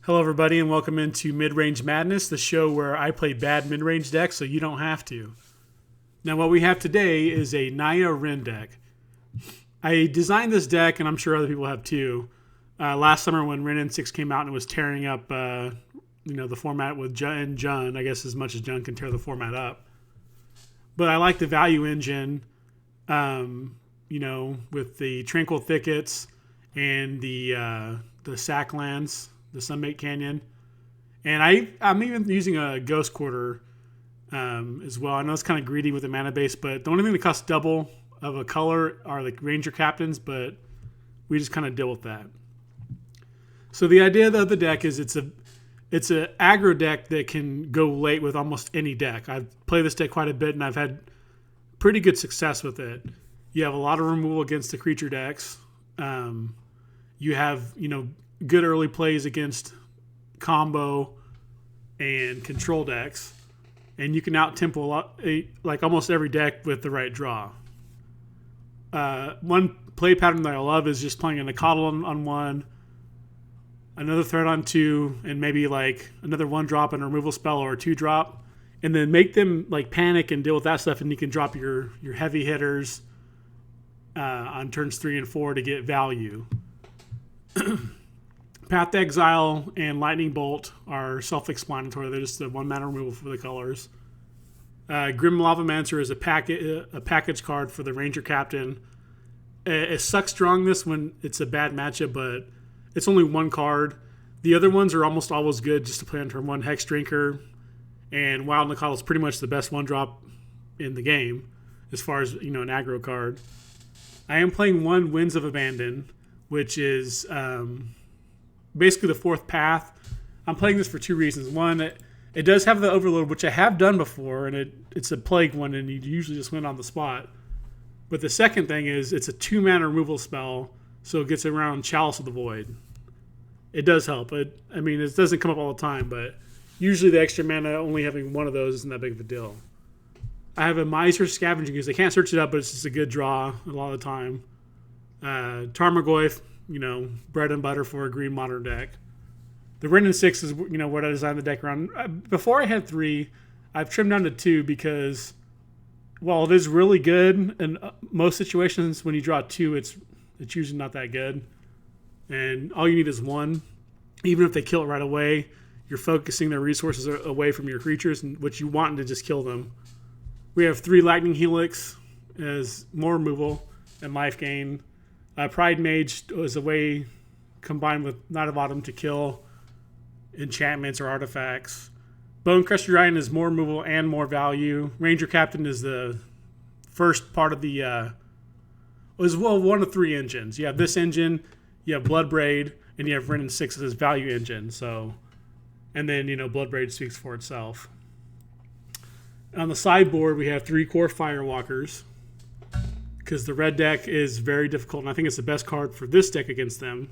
Hello, everybody, and welcome into Mid-Range Madness, the show where I play bad mid-range decks so you don't have to. Now, what we have today is a Naya Wrenn deck. I designed this deck, and I'm sure other people have too, last summer when Wrenn N6 came out and it was tearing up the format with Jun, I guess as much as Jun can tear the format up. But I like the value engine, with the Tranquil Thickets and the Sack Lands, the Sunbait Canyon. And I'm even using a Ghost Quarter as well. I know it's kind of greedy with the mana base, but the only thing that costs double of a color are the Ranger Captains, but we just kind of deal with that. So the idea of the deck is it's an aggro deck that can go late with almost any deck. I've played this deck quite a bit, and I've had pretty good success with it. You have a lot of removal against the creature decks. You have, good early plays against combo and control decks, and you can out-tempo like almost every deck with the right draw. One play pattern that I love is just playing a Nicodle on one, another threat on two, and maybe like another 1-drop and a removal spell or a 2-drop, and then make them like panic and deal with that stuff, and you can drop your heavy hitters on turns 3 and 4 to get value. Path to Exile and Lightning Bolt are self-explanatory. They're just the 1-mana removal for the colors. Grim Lavamancer is a package card for the Ranger Captain. It sucks strong this when it's a bad matchup, but it's only one card. The other ones are almost always good just to play on turn 1. Hex Drinker and Wild Nicodle is pretty much the best 1-drop in the game as far as an aggro card. I am playing 1 Winds of Abandon, which is basically the 4th path. I'm playing this for 2 reasons. One, it does have the overload, which I have done before, and it's a plague one, and you usually just win on the spot. But the second thing is it's a 2-mana removal spell, so it gets around Chalice of the Void. It does help. It doesn't come up all the time, but usually the extra mana, only having one of those isn't that big of a deal. I have a Miser Scavenging because I can't search it up, but it's just a good draw a lot of the time. Tarmogoyf, bread and butter for a green modern deck. The Wrenn N6 is, what I designed the deck around. Before I had 3, I've trimmed down to 2 because, while it is really good in most situations, when you draw 2, it's usually not that good. And all you need is 1. Even if they kill it right away, you're focusing their resources away from your creatures, which you want to just kill them. We have 3 Lightning Helix as more removal and life gain. Pride Mage is a way combined with Knight of Autumn to kill enchantments or artifacts. Bone Crusher Giant is more removal and more value. Ranger Captain is the first part of the one of 3 engines. You have this engine, you have Bloodbraid, and you have Wrenn N6 as value engine. So, and then Bloodbraid speaks for itself. On the sideboard, we have 3 core Firewalkers, because the red deck is very difficult, and I think it's the best card for this deck against them.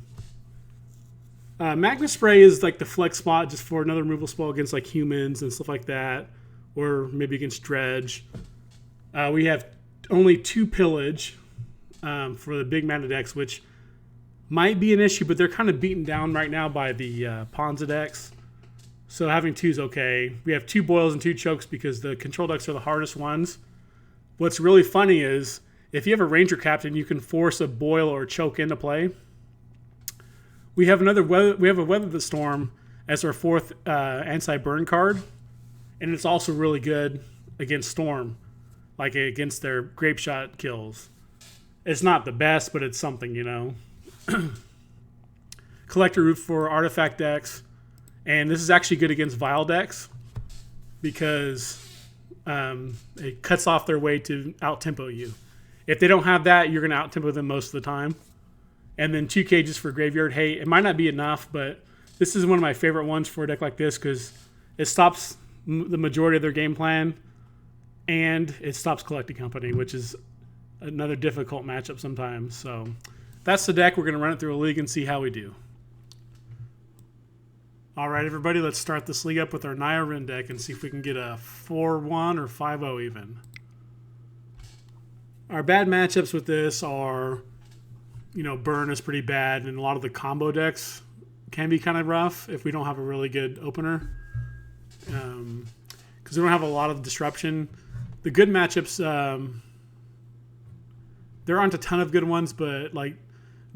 Magma Spray is like the flex spot just for another removal spell against like humans and stuff like that, or maybe against Dredge. We have only 2 Pillage for the big mana decks, which might be an issue, but they're kind of beaten down right now by the Ponza decks. So having 2 is okay. We have 2 Boils and 2 Chokes because the control decks are the hardest ones. What's really funny is, if you have a Ranger Captain, you can force a Boil or Choke into play. We have a Weather the Storm as our 4th anti-burn card, and it's also really good against Storm, like against their Grape Shot kills. It's not the best, but it's something, Collector Root for artifact decks, and this is actually good against Vile decks because it cuts off their way to out-tempo you. If they don't have that, you're going to out-tempo them most of the time. And then 2 Cages for Graveyard Hate. It might not be enough, but this is one of my favorite ones for a deck like this because it stops the majority of their game plan, and it stops Collecting Company, which is another difficult matchup sometimes. So that's the deck. We're going to run it through a league and see how we do. All right, everybody, let's start this league up with our Naya Wrenn deck and see if we can get a 4-1 or 5-0 even. Our bad matchups with this are, Burn is pretty bad, and a lot of the combo decks can be kind of rough if we don't have a really good opener. Because we don't have a lot of disruption. The good matchups, there aren't a ton of good ones, but like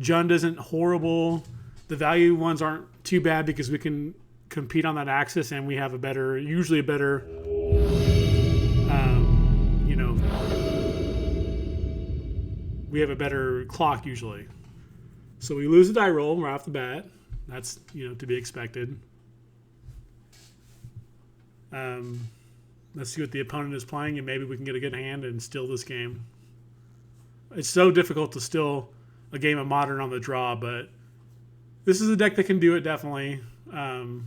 Jund isn't horrible. The value ones aren't too bad because we can compete on that axis, and we have usually a better, we have a better clock usually. So we lose the die roll right off the bat. That's, to be expected. Let's see what the opponent is playing, and maybe we can get a good hand and steal this game. It's so difficult to steal a game of Modern on the draw, but this is a deck that can do it, definitely. It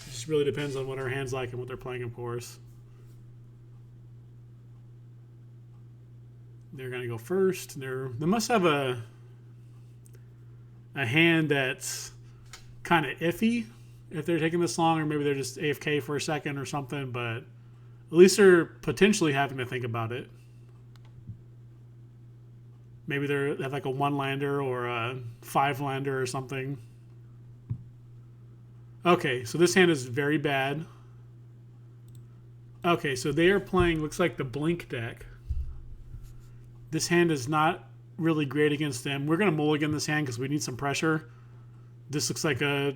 just really depends on what our hand's like and what they're playing, of course. They're going to go first. They must have a hand that's kind of iffy if they're taking this long, or maybe they're just AFK for a second or something, but at least they're potentially having to think about it. Maybe they have like a 1-lander or a 5-lander or something. Okay, so this hand is very bad. Okay, so they are playing, looks like the Blink deck. This hand is not really great against them. We're going to mulligan this hand because we need some pressure. This looks like I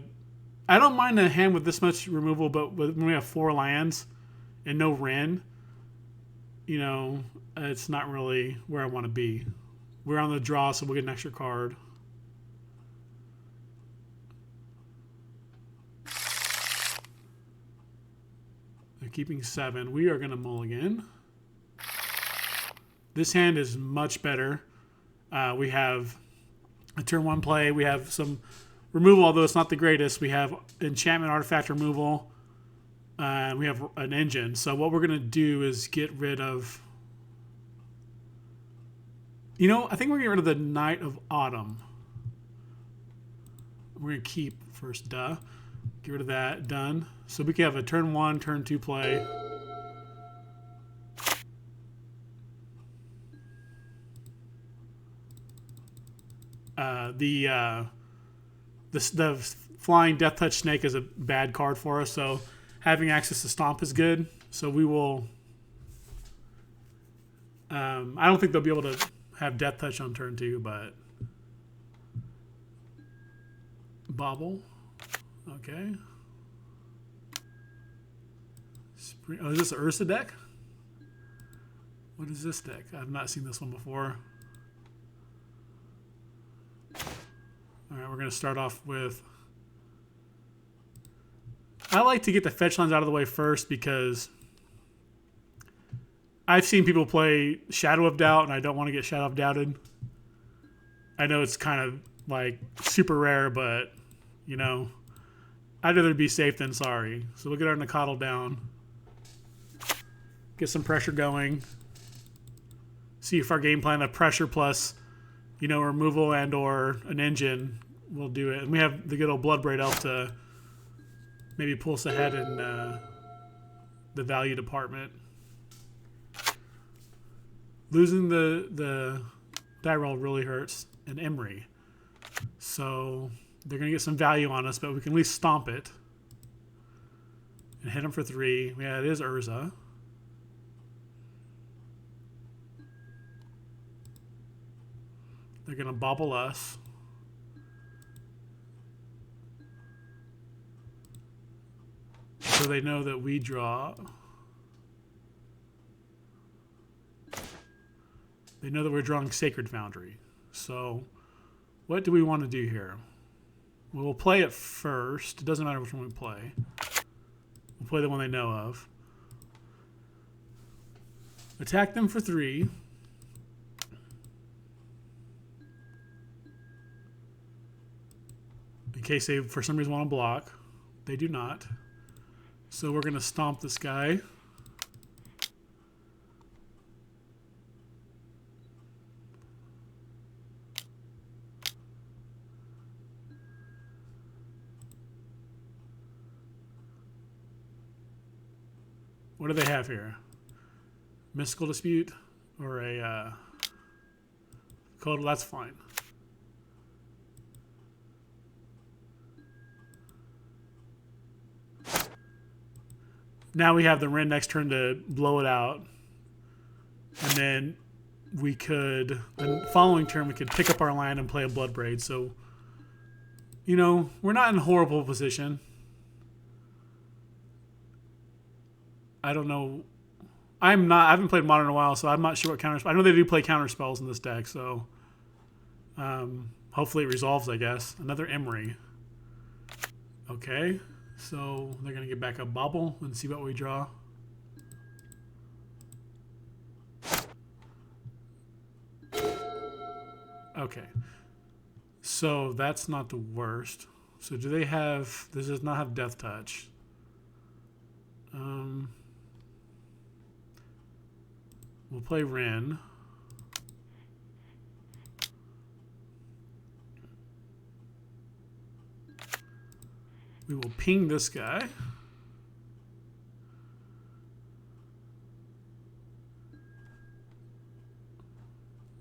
don't mind a hand with this much removal, but when we have 4 lands and no Wrenn, it's not really where I want to be. We're on the draw, so we'll get an extra card. They're keeping 7. We are going to mulligan. This hand is much better. We have a turn 1 play. We have some removal, although it's not the greatest. We have enchantment artifact removal. We have an engine. So what we're going to do is get rid of... I think we're going to get rid of the Knight of Autumn. We're going to keep first, duh. Get rid of that, done. So we can have a turn 1, turn 2 play. The flying Death Touch Snake is a bad card for us, so having access to Stomp is good. So we will... I don't think they'll be able to have Death Touch on turn 2, but... Bobble. Okay. Oh, is this an Ursa deck? What is this deck? I've not seen this one before. Alright, we're going to start off with... I like to get the fetch lines out of the way first because I've seen people play Shadow of Doubt, and I don't want to get Shadow of Doubted. I know it's kind of like super rare, but I'd rather be safe than sorry. So we'll get our Nakatl down. Get some pressure going. See if our game plan of pressure plus, removal and or an engine will do it. And we have the good old Bloodbraid Elf to maybe pull us ahead in the value department. Losing the die roll really hurts. And Emery. So they're going to get some value on us, but we can at least stomp it. And hit them for 3. Yeah, it is Urza. They're going to bobble us. So they know that we draw. They know that we're drawing Sacred Foundry. So what do we want to do here? We'll play it first. It doesn't matter which one we play. We'll play the one they know of. Attack them for 3. In case they, for some reason, want to block. They do not. So we're going to stomp this guy. What do they have here? Mystical Dispute or a code? That's fine. Now we have the Wrenn next turn to blow it out. And then we could, the following turn, we could pick up our land and play a Blood Braid. So, you know, we're not in a horrible position. I don't know. I haven't played Modern in a while, so I'm not sure what counter. I know they do play counter spells in this deck, so hopefully it resolves, I guess. Another Emery. Okay, so they're going to get back a Bobble and see what we draw. Okay, so that's not the worst. So do they have, this does not have Death Touch. We'll play Wrenn. We will ping this guy.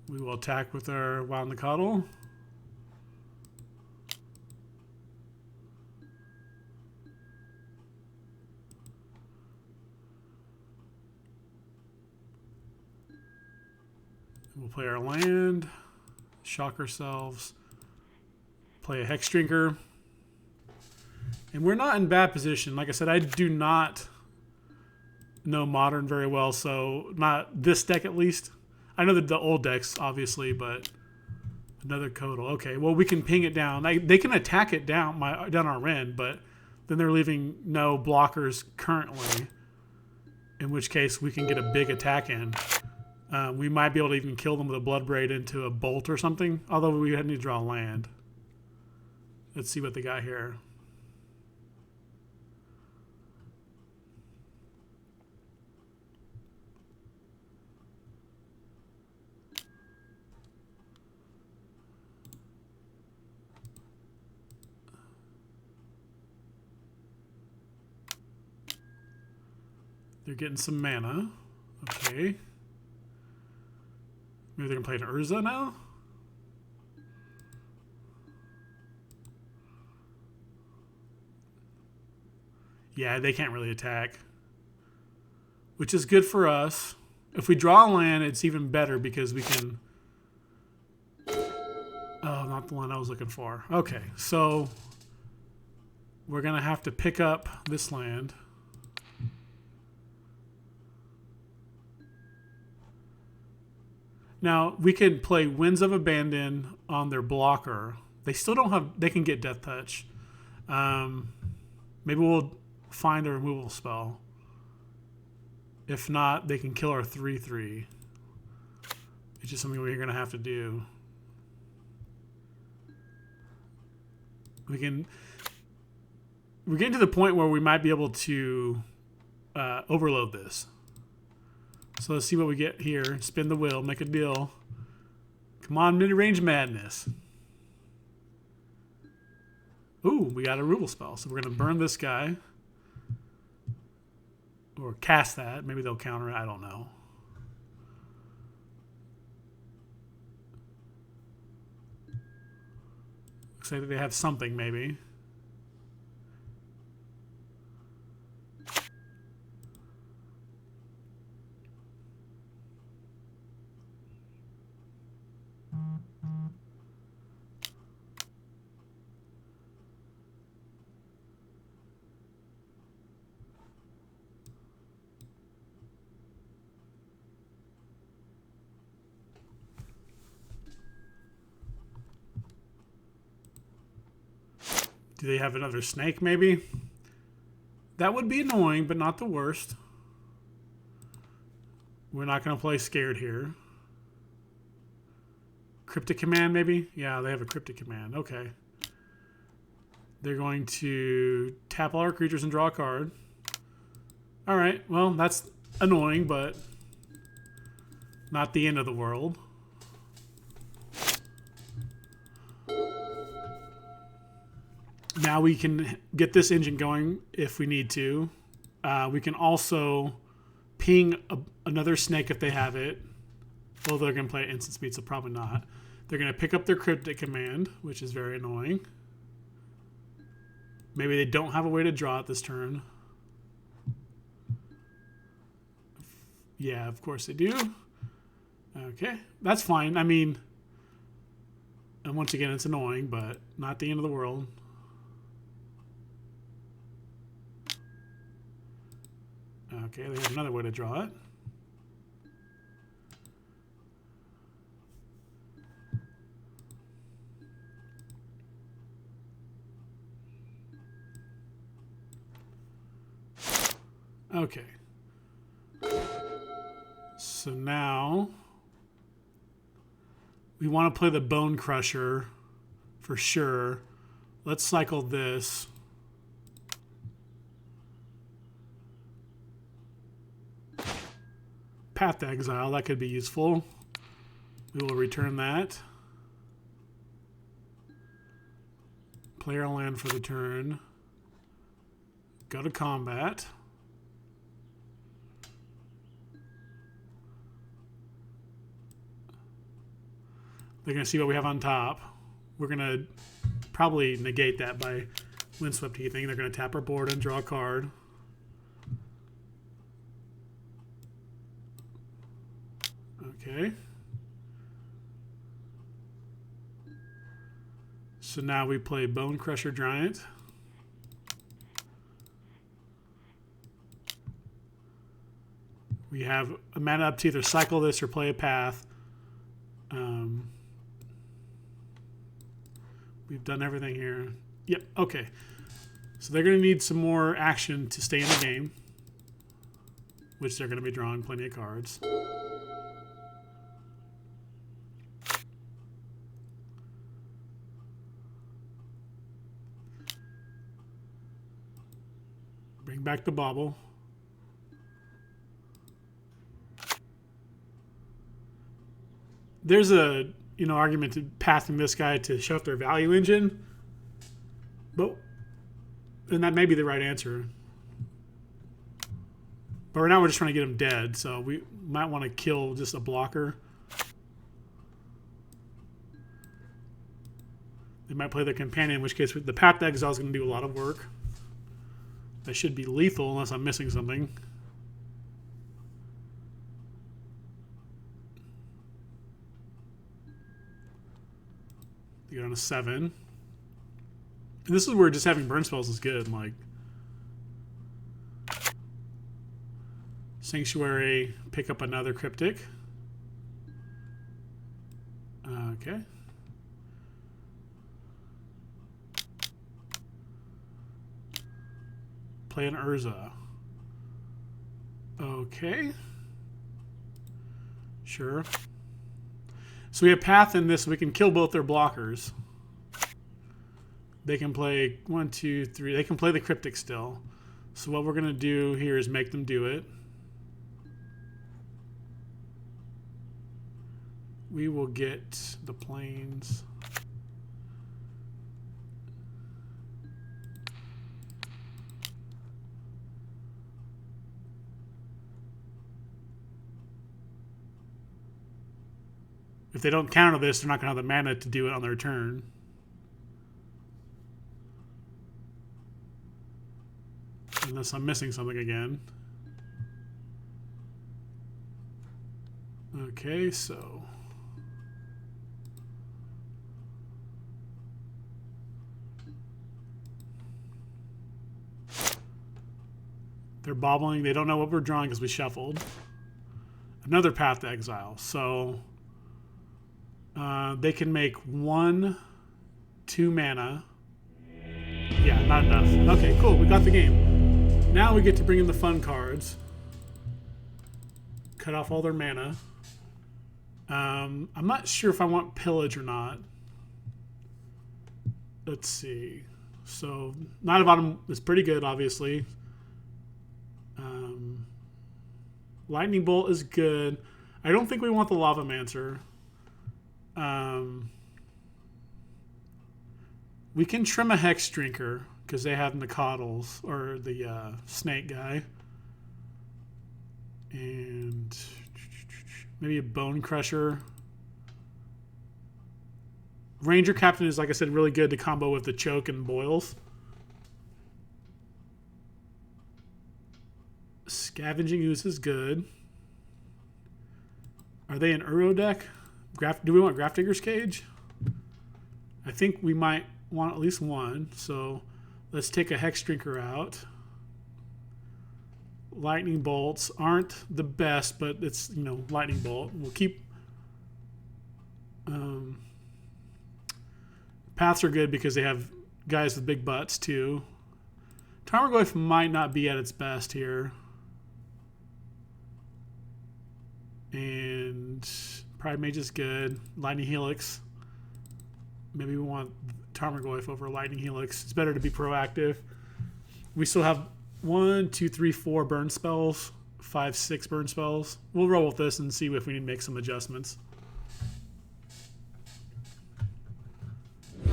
We will attack with our Wild and the Coddle. We'll play our land, shock ourselves, play a Hex Drinker. And we're not in bad position. Like I said, I do not know Modern very well, so not this deck at least. I know the old decks, obviously, but another Codal. Okay, well, we can ping it down. They can attack it down our Wrenn, but then they're leaving no blockers currently, in which case we can get a big attack in. We might be able to even kill them with a Blood Braid into a Bolt or something, although we need to draw land. Let's see what they got here. They're getting some mana. Okay. Maybe they're going to play an Urza now? Yeah, they can't really attack. Which is good for us. If we draw a land, it's even better because we can... Oh, not the one I was looking for. Okay, so... We're going to have to pick up this land. Now, we can play Winds of Abandon on their blocker. They still don't have... They can get Death Touch. Maybe we'll find a removal spell. If not, they can kill our 3/3. It's just something we're going to have to do. We're getting to the point where we might be able to overload this. So let's see what we get here. Spin the wheel, make a deal. Come on, mid-range madness. Ooh, we got a removal spell. So we're going to burn this guy. Or cast that. Maybe they'll counter it. I don't know. Looks like they have something, maybe. Do they have another snake, maybe? That would be annoying, but not the worst. We're not going to play scared here. Cryptic Command, maybe? Yeah, they have a Cryptic Command. Okay. They're going to tap all our creatures and draw a card. All right. Well, that's annoying, but not the end of the world. Now we can get this engine going if we need to. We can also ping another snake if they have it. Well, they're going to play instant speed, so probably not. They're going to pick up their Cryptic Command, which is very annoying. Maybe they don't have a way to draw it this turn. Yeah, of course they do. Okay, that's fine. I mean, and once again, it's annoying, but not the end of the world. Okay, they have another way to draw it. Okay. So now we want to play the Bone Crusher for sure. Let's cycle this. Path to Exile, that could be useful. We will return that. Player land for the turn. Go to combat. They're going to see what we have on top. We're going to probably negate that by Windswept Heathing. They're going to tap our board and draw a card. Okay. So now we play Bone Crusher Giant. We have a mana up to either cycle this or play a path. We've done everything here. Yep, okay. So they're going to need some more action to stay in the game, which they're going to be drawing plenty of cards. Bring back the bauble. There's a argument to passing this guy to shut off their value engine, and that may be the right answer. But right now we're just trying to get him dead, so we might want to kill just a blocker. They might play their companion, in which case the Path to Exile is going to do a lot of work. That should be lethal unless I'm missing something. You get on a 7. And this is where just having burn spells is good. Like Sanctuary, pick up another Cryptic. Okay. Play an Urza. Okay. Sure. So we have Path in this, so we can kill both their blockers. They can play 1, 2, 3. They can play the Cryptic still. So what we're going to do here is make them do it. We will get the planes. If they don't counter this, they're not going to have the mana to do it on their turn. Unless I'm missing something again. Okay, so... they're bobbling. They don't know what we're drawing because we shuffled. Another Path to Exile. So... they can make 1, 2 mana. Yeah, not enough. Okay, cool. We got the game. Now we get to bring in the fun cards. Cut off all their mana. I'm not sure if I want Pillage or not. Let's see. So, Knight of Autumn is pretty good, obviously. Lightning Bolt is good. I don't think we want the Lavamancer. We can trim a Hex Drinker because they have Nacoddles, or the snake guy. And maybe a Bone Crusher. Ranger Captain is, like I said, really good to combo with the Choke and Boils. Scavenging Ooze is good. Are they an Uro deck? Do we want Grafdigger's Cage? I think we might want at least one. So let's take a Hex Drinker out. Lightning Bolts aren't the best, but it's, you know, Lightning Bolt. We'll keep... Paths are good because they have guys with big butts too. Tarmogoyf might not be at its best here. And Pride Mage is good. Lightning Helix. Maybe we want Tarmogoyf over Lightning Helix. It's better to be proactive. We still have 1, 2, 3, 4 burn spells. 5, 6 burn spells. We'll roll with this and see if we need to make some adjustments.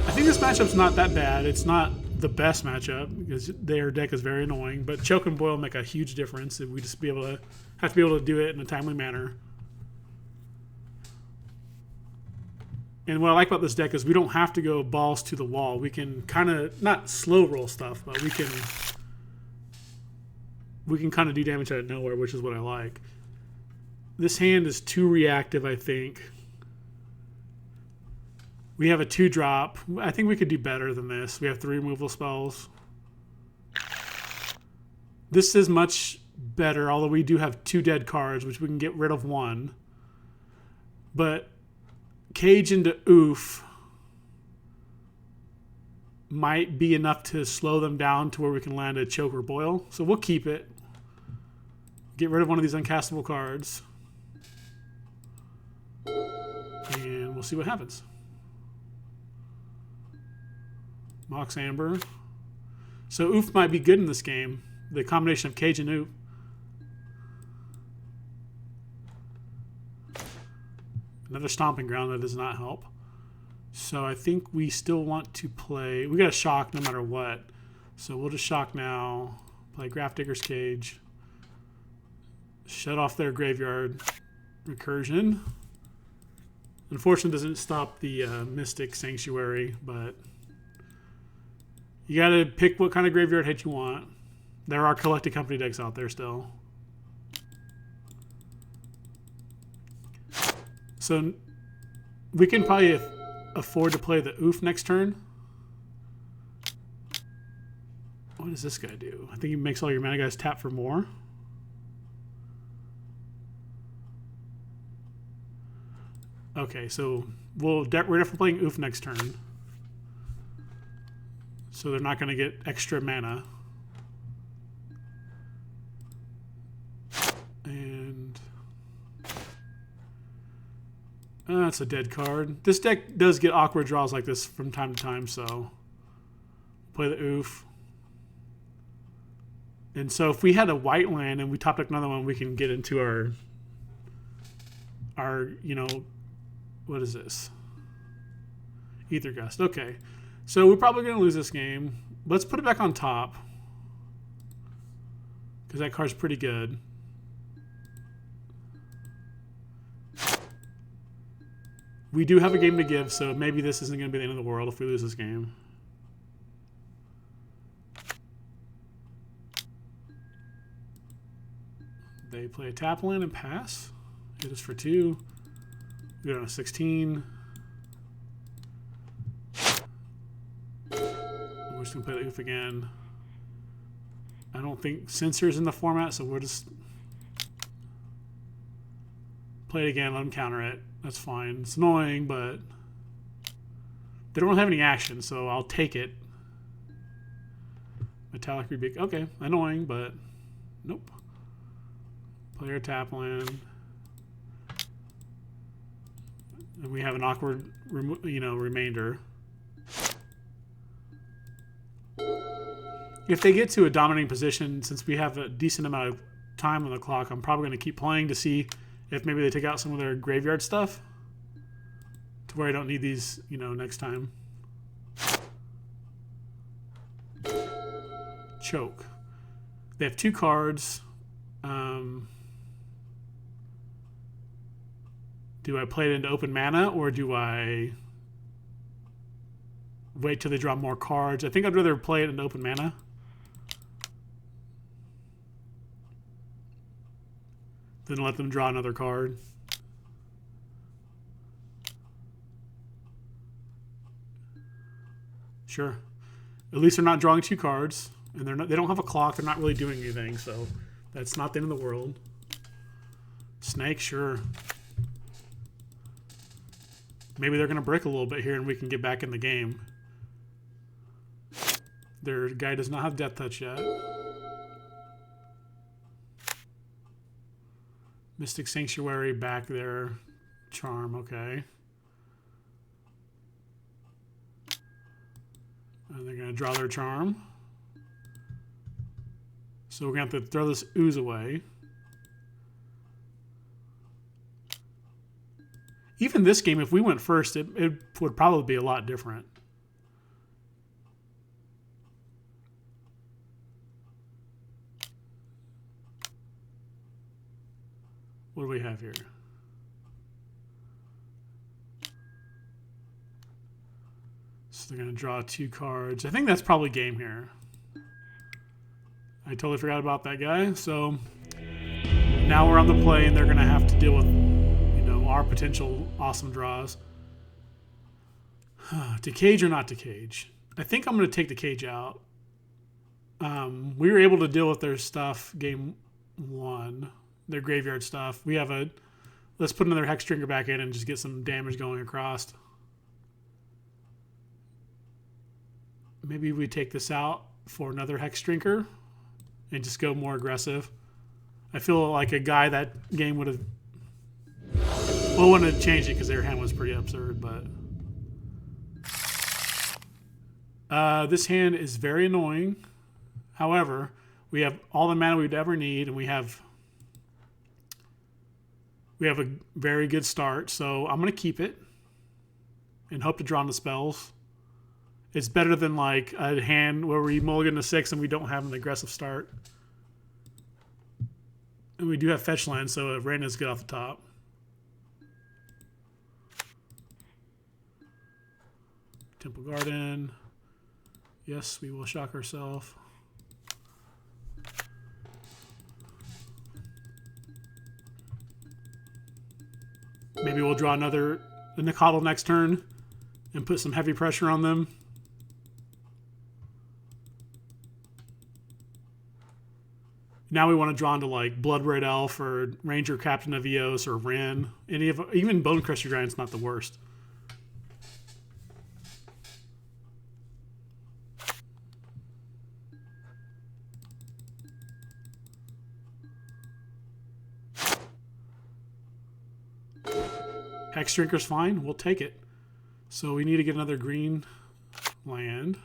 I think this matchup's not that bad. It's not the best matchup because their deck is very annoying, but Choke and Boil make a huge difference if we just have to be able to do it in a timely manner. And what I like about this deck is we don't have to go balls to the wall. We can kind of not slow roll stuff, but we can kind of do damage out of nowhere, which is what I like. This hand is too reactive, I think. We have a 2-drop. I think we could do better than this. We have 3 removal spells. This is much better, although we do have 2 dead cards, which we can get rid of 1. But Cage into Oof might be enough to slow them down to where we can land a Choke or Boil. So we'll keep it. Get rid of one of these uncastable cards. And we'll see what happens. Mox Amber. So Oof might be good in this game. The combination of Cage and Oof. Another Stomping Ground, that does not help. So I think we still want to play... We got to shock no matter what. So we'll just shock now. Play Grafdigger's Cage. Shut off their graveyard recursion. Unfortunately, it doesn't stop the Mystic Sanctuary, but... You got to pick what kind of graveyard hit you want. There are Collected Company decks out there still. So we can probably afford to play the Oof next turn. What does this guy do? I think he makes all your mana guys tap for more. Okay, so we're definitely playing Oof next turn. So they're not going to get extra mana. And that's a dead card. This deck does get awkward draws like this from time to time, so play the Oof. And so if we had a white land and we top deck another one, we can get into our you know, what is this? Ether Gust. Okay. So we're probably going to lose this game. Let's put it back on top. Because that card's pretty good. We do have a game to give, so maybe this isn't going to be the end of the world if we lose this game. They play a tap land and pass. Hit us for 2. We go on a 16. We're just going to play the Oof again. I don't think Censor's in the format, so we'll just play it again, let them counter it. That's fine. It's annoying, but they don't have any action, so I'll take it. Metallic Rebeak. Okay, annoying, but nope. Player tap land. And we have an awkward, remainder. If they get to a dominating position, since we have a decent amount of time on the clock, I'm probably going to keep playing to see if maybe they take out some of their graveyard stuff to where I don't need these, next time. Choke. They have 2 cards. Do I play it into open mana, or do I wait till they draw more cards? I think I'd rather play it into open mana. Than let them draw another card. Sure. At least they're not drawing 2 cards, and they don't have a clock. They're not really doing anything, so that's not the end of the world. Snake, sure. Maybe they're going to brick a little bit here, and we can get back in the game. Their guy does not have Death Touch yet. Mystic Sanctuary back there. Charm, okay. And they're going to draw their charm. So we're going to have to throw this ooze away. Even this game, if we went first, it would probably be a lot different. What do we have here? So they're going to draw 2 cards. I think that's probably game here. I totally forgot about that guy. So now we're on the play, and they're going to have to deal with, you know, our potential awesome draws. To cage or not to cage? I think I'm going to take the cage out. We were able to deal with their stuff game 1. Their graveyard stuff. We have a... Let's put another Hex Drinker back in and just get some damage going across. Maybe we take this out for another Hex Drinker and just go more aggressive. I feel like a guy that game would have... Well, wouldn't have changed it because their hand was pretty absurd, but... this hand is very annoying. However, we have all the mana we'd ever need, and we have a very good start, so I'm going to keep it and hope to draw on the spells. It's better than like a hand where we mulligan to 6 and we don't have an aggressive start. And we do have fetch land, so Wrenn is good off the top. Temple Garden. Yes, we will shock ourselves. Maybe we'll draw another Nikotl next turn and put some heavy pressure on them. Now we want to draw into like Blood Red Elf or Ranger Captain of Eos or Wrenn. Even Bone Crusher Giant's not the worst. Hex Drinker's fine. We'll take it. So we need to get another green land.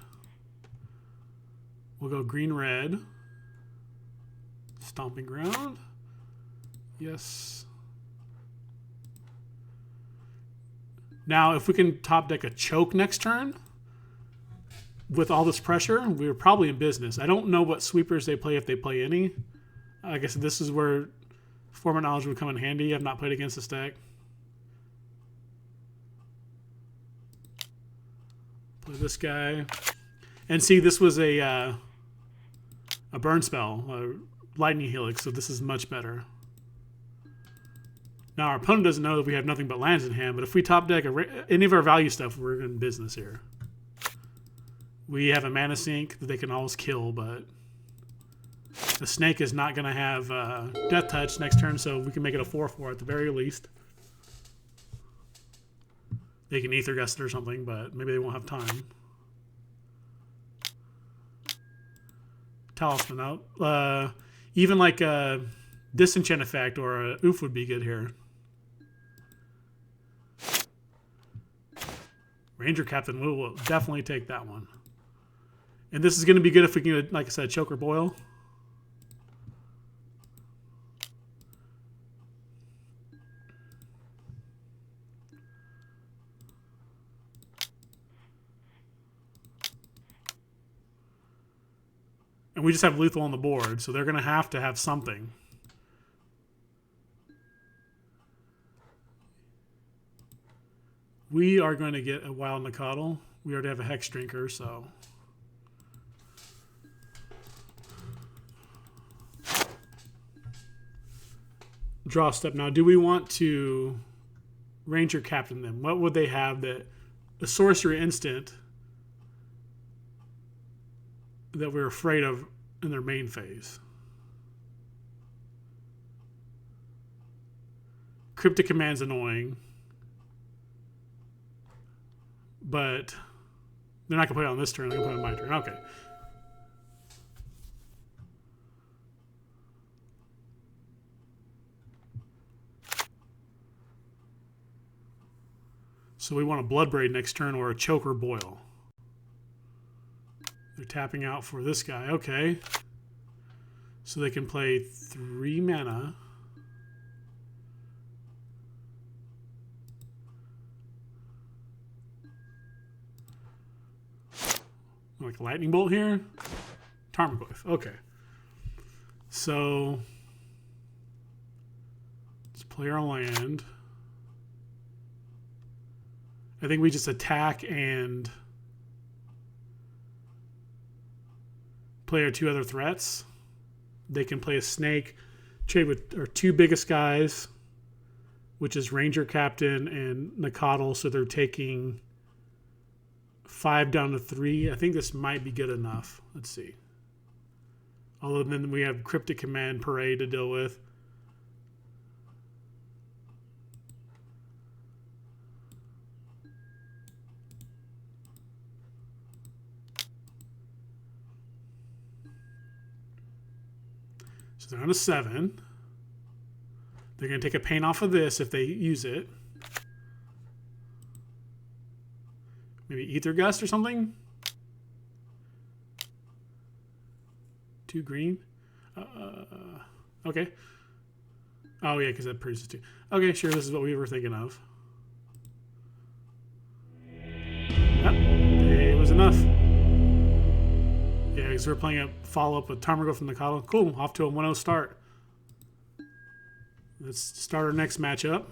We'll go green-red. Stomping Ground. Yes. Now, if we can top deck a Choke next turn, with all this pressure, we're probably in business. I don't know what sweepers they play, if they play any. Like I said, this is where format knowledge would come in handy. I've not played against this deck. Play this guy. And see, this was a burn spell, a lightning helix, so this is much better. Now, our opponent doesn't know that we have nothing but lands in hand, but if we top deck any of our value stuff, we're in business here. We have a mana sink that they can always kill, but the snake is not going to have Death Touch next turn, so we can make it a 4/4 at the very least. They can Ether Gust it or something, but maybe they won't have time. Talisman out. Even like a Disenchant effect or a Oof would be good here. Ranger Captain will definitely take that one. And this is going to be good if we can get, like I said, Choke or Boil. And we just have lethal on the board, so they're going to have something. We are going to get a Wild Nikotl. We already have a Hex Drinker, so... Draw step. Now, do we want to Ranger Captain them? What would they have that... A sorcery instant... that we're afraid of in their main phase. Cryptic Command's annoying, but they're not going to put it on this turn. They're going to put it on my turn. Okay. So we want a Bloodbraid next turn or a Choker Boil. They're tapping out for this guy. Okay. So they can play 3 mana. Like a Lightning Bolt here? Tarmogoyf. Okay. So let's play our land. I think we just attack and play our 2 other threats. They can play a snake, trade with our 2 biggest guys, which is Ranger Captain and Nakatl, so they're taking 5 down to 3. I think this might be good enough. Let's see. Although then we have Cryptic Command Parade to deal with. So they're on a 7. They're going to take a pain off of this if they use it. Maybe Ether Gust or something? 2 green? Okay. Oh, yeah, because that produces 2. Okay, sure, this is what we were thinking of. Yep, it was enough. Yeah, because we're playing a follow-up with Tarmogoyf from Nakatl. Cool, off to a 1-0 start. Let's start our next matchup.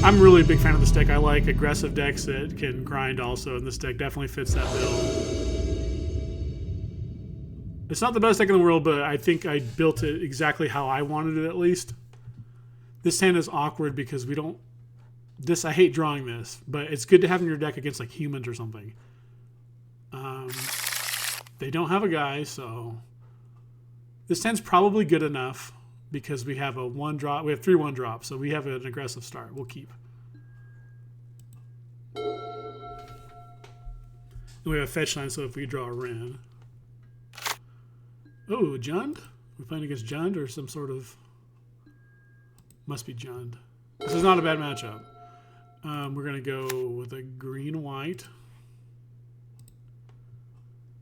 I'm really a big fan of this deck. I like aggressive decks that can grind also, and this deck definitely fits that bill. It's not the best deck in the world, but I think I built it exactly how I wanted it at least. This hand is awkward because we don't... I hate drawing this, but it's good to have in your deck against like humans or something. They don't have a guy, so... This hand's probably good enough. Because we have a 1-drop, we have 3 1-drops, so we have an aggressive start. We'll keep. And we have a fetch line, so if we draw a Wrenn. Oh, Jund? We're playing against Jund or some sort of... Must be Jund. This is not a bad matchup. We're going to go with a green-white.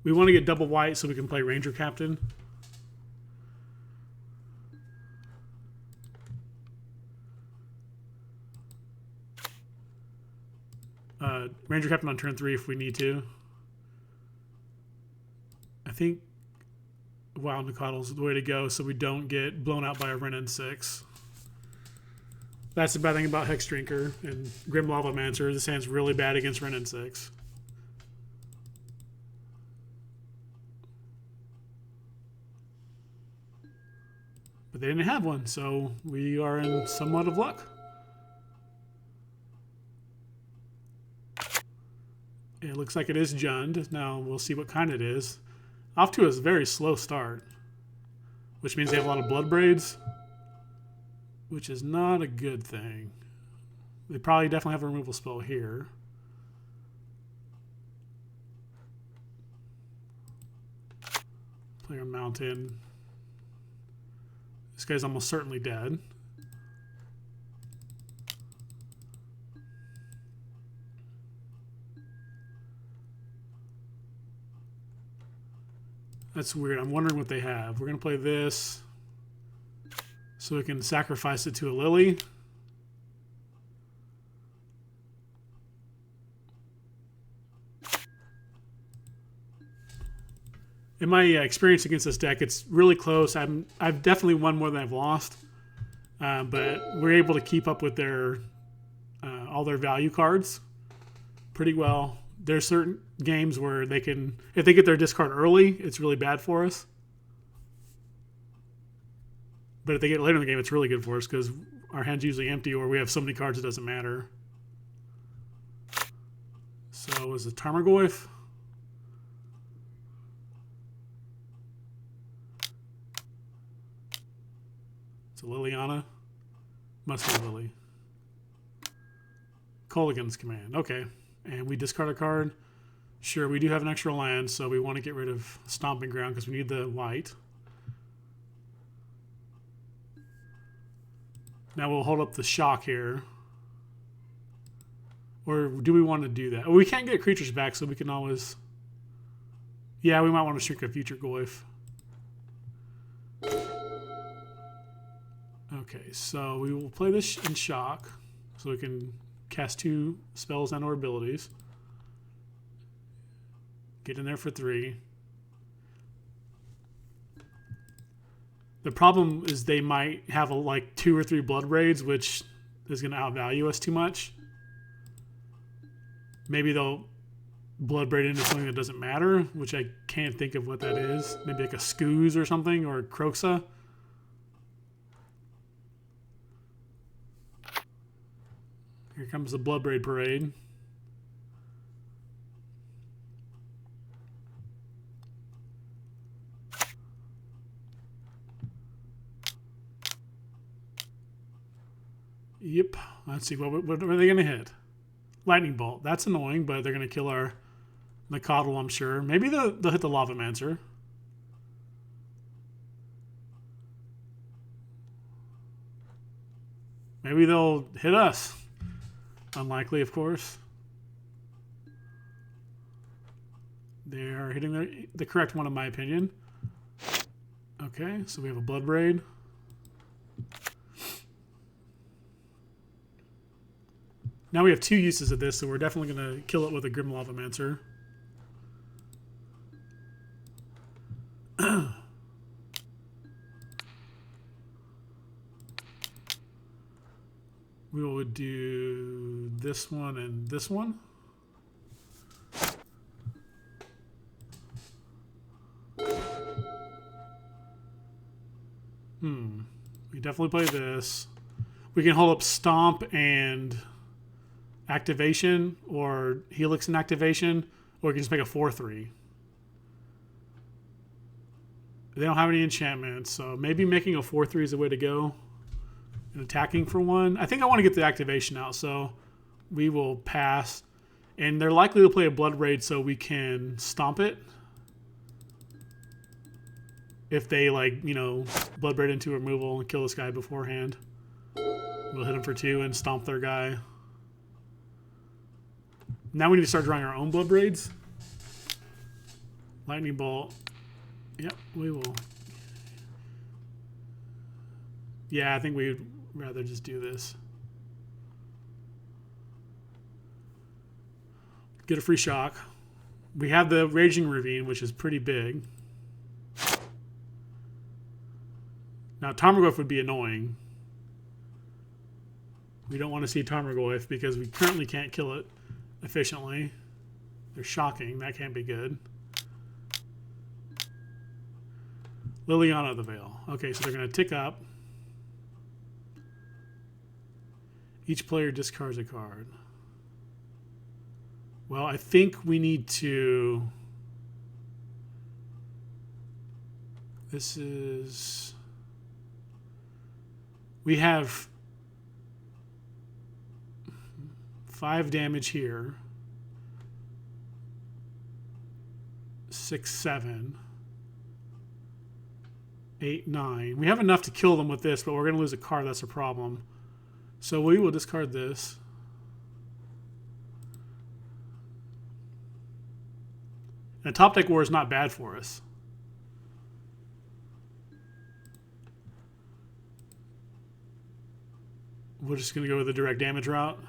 We want to get double white so we can play Ranger Captain. Ranger Captain on turn 3 if we need to. I think Wild Nakatl's the way to go so we don't get blown out by a Wrenn and 6. That's the bad thing about Hex Drinker and Grim Lavamancer. This hand's really bad against Wrenn and 6. But they didn't have one, so we are in somewhat of luck. It looks like it is Jund. Now we'll see what kind it is. Off to a very slow start, which means they have a lot of Bloodbraids, which is not a good thing. They probably definitely have a removal spell here. Play our Mountain. This guy's almost certainly dead. That's weird. I'm wondering what they have. We're going to play this so we can sacrifice it to a Lily. In my experience against this deck, it's really close. I've definitely won more than I've lost, but we're able to keep up with their all their value cards pretty well. There's certain games where they can, if they get their discard early, it's really bad for us. But if they get it later in the game, it's really good for us because our hand's usually empty or we have so many cards it doesn't matter. So was it Tarmogoyf? It's a Liliana. Must be Lily. Kolaghan's command. Okay. And we discard a card. Sure, we do have an extra land, so we want to get rid of Stomping Ground because we need the white. Now we'll hold up the shock here. Or do we want to do that? Oh, we can't get creatures back, so we can always... Yeah, we might want to shrink a future Goyf. Okay, so we will play this in shock, so we can cast 2 spells and or abilities. Get in there for 3. The problem is they might have like 2 or 3 blood raids, which is going to outvalue us too much. Maybe they'll blood braid into something that doesn't matter, which I can't think of what that is. Maybe like a Scooz or something, or a Kroxa. Here comes the blood braid parade. Yep. Let's see. What are they going to hit? Lightning Bolt. That's annoying, but they're going to kill our Nicodle, I'm sure. Maybe they'll hit the Lavamancer. Maybe they'll hit us. Unlikely, of course. They are hitting the correct one, in my opinion. Okay, so we have a Blood Braid. Now we have 2 uses of this, so we're definitely going to kill it with a Grim Lavamancer. We will do this one and this one. We definitely play this. We can hold up Stomp and Activation, or Helix and Activation, or we can just make a 4/3. They don't have any enchantments, so maybe making a 4/3 is the way to go. And attacking for 1. I think I want to get the activation out, so we will pass. And they're likely to play a Blood Raid, so we can stomp it. If they, like, you know, Blood Raid into removal and kill this guy beforehand. We'll hit him for 2 and stomp their guy. Now we need to start drawing our own Blood Raids. Lightning Bolt. Yep, we will. Yeah, I think we'd rather just do this. Get a free shock. We have the Raging Ravine, which is pretty big. Now, Tarmogoyf would be annoying. We don't want to see Tarmogoyf because we currently can't kill it efficiently. They're shocking. That can't be good. Liliana of the Veil. Okay, so they're going to tick up. Each player discards a card. Well, I think we need to... This is... We have 5 damage here. 6, 7. 8, 9. We have enough to kill them with this, but we're going to lose a card. That's a problem. So we will discard this. And a top deck war is not bad for us. We're just going to go with the direct damage route.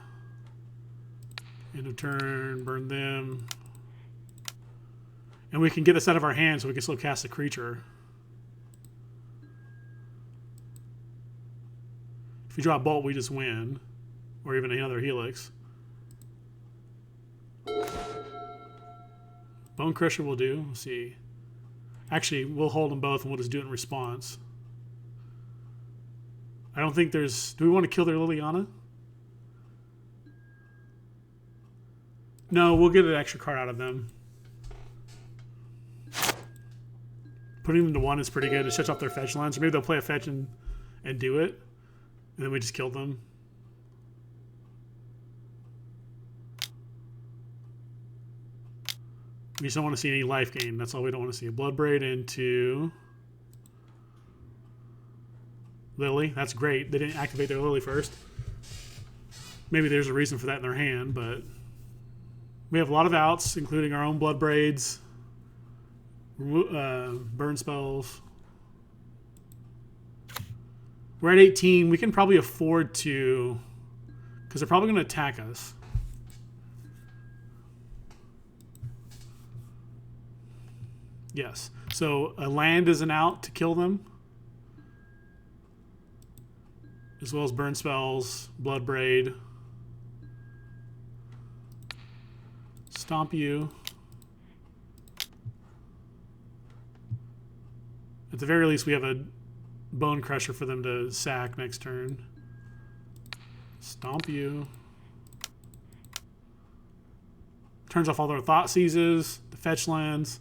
End of turn, burn them. And we can get this out of our hands so we can still cast a creature. If we draw a Bolt, we just win. Or even another Helix. Bone Crusher will do. Let's see. Actually, we'll hold them both and we'll just do it in response. I don't think there's... Do we want to kill their Liliana? No, we'll get an extra card out of them. Putting them to 1 is pretty good. It shuts off their fetch lines. Or maybe they'll play a fetch and do it. And then we just kill them. We just don't want to see any life gain. That's all we don't want to see. A Bloodbraid into Lily. That's great. They didn't activate their Lily first. Maybe there's a reason for that in their hand, but we have a lot of outs, including our own Bloodbraids, burn spells. We're at 18. We can probably afford to, because they're probably going to attack us. Yes. So a land is an out to kill them, as well as burn spells, Bloodbraid, stomp you. At the very least, we have a Bone Crusher for them to sack next turn. Stomp you. Turns off all their Thought Seizes, the fetch lands.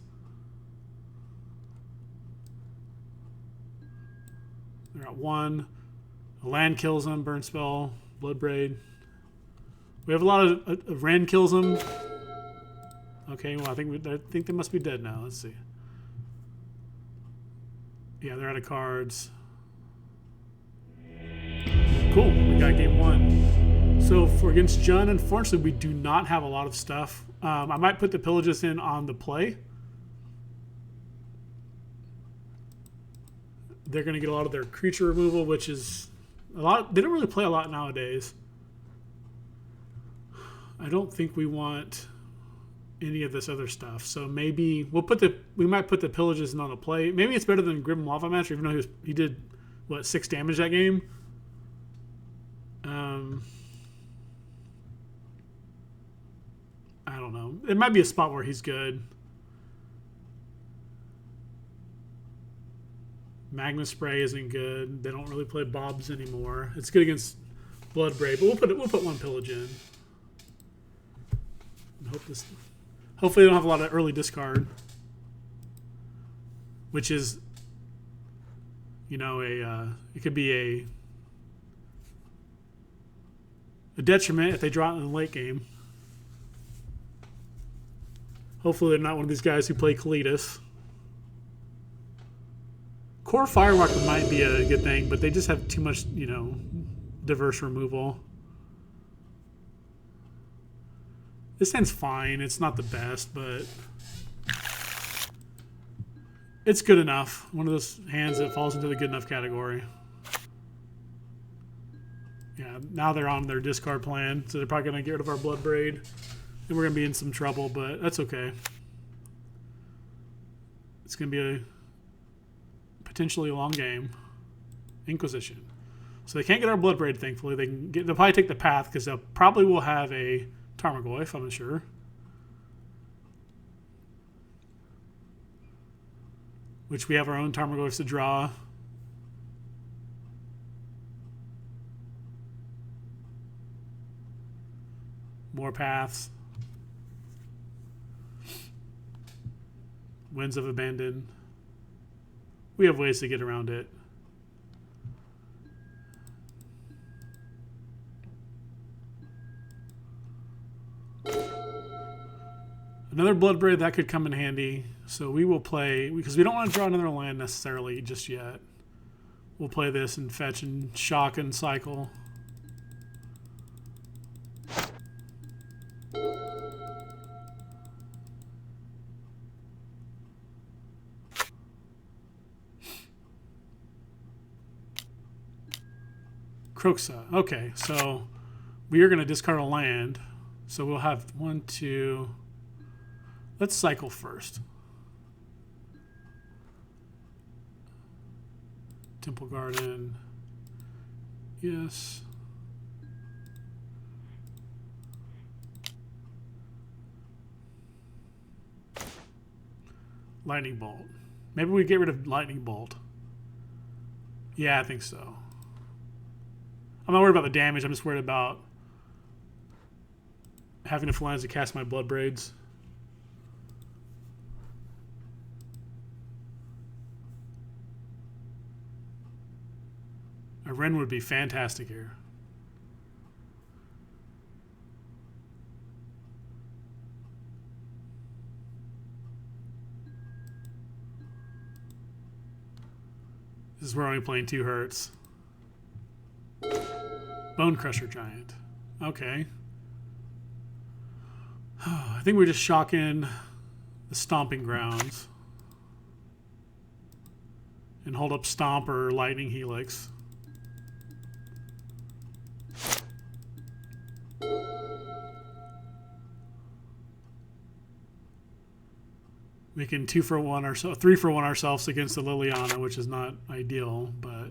They're at 1. A land kills them, burn spell, Bloodbraid. We have a lot of Wrenn kills them. Okay, well I think they must be dead now. Let's see. Yeah, they're out of cards. Cool, we got game 1. So for against Jun, unfortunately, we do not have a lot of stuff. I might put the Pillages in on the play. They're going to get a lot of their creature removal, which is a lot. They don't really play a lot nowadays. I don't think we want any of this other stuff. So maybe we might put the Pillages in on the play. Maybe it's better than Grim Lava Mancer, even though he did what, 6 damage that game. I don't know. It might be a spot where he's good. Magma Spray isn't good. They don't really play Bobs anymore. It's good against Bloodbraid, but we'll put 1 Pillage in. And hopefully they don't have a lot of early discard, which is, you know, it could be a detriment if they draw it in the late game. Hopefully they're not one of these guys who play Kalitas. Core Firewalker might be a good thing, but they just have too much, you know, diverse removal. This hand's fine. It's not the best, but it's good enough. One of those hands that falls into the good enough category. Yeah, now they're on their discard plan, so they're probably going to get rid of our Bloodbraid. And we're going to be in some trouble, but that's okay. It's going to be a potentially a long game. Inquisition. So they can't get our Bloodbraid, thankfully. They'll probably take the path, because they'll probably will have a Tarmogoyf, I'm not sure. Which we have our own Tarmogoyfs to draw. More paths. Winds of Abandon. We have ways to get around it. Another Bloodbraid, that could come in handy. So we will play, because we don't want to draw another land necessarily just yet. We'll play this and fetch and shock and cycle. Kroxa. Okay, so we are going to discard a land. So we'll have 1, 2. Let's cycle first. Temple Garden. Yes. Lightning Bolt. Maybe we get rid of Lightning Bolt. Yeah, I think so. I'm not worried about the damage. I'm just worried about having enough lands to cast my Blood Braids. A Wrenn would be fantastic here. This is where we're only playing 2 hurts. Bone Crusher Giant. Okay. I think we're just shocking the Stomping Grounds. And hold up Stomp or Lightning Helix. We can 2-for-1 ourselves, 3-for-1 ourselves against the Liliana, which is not ideal, but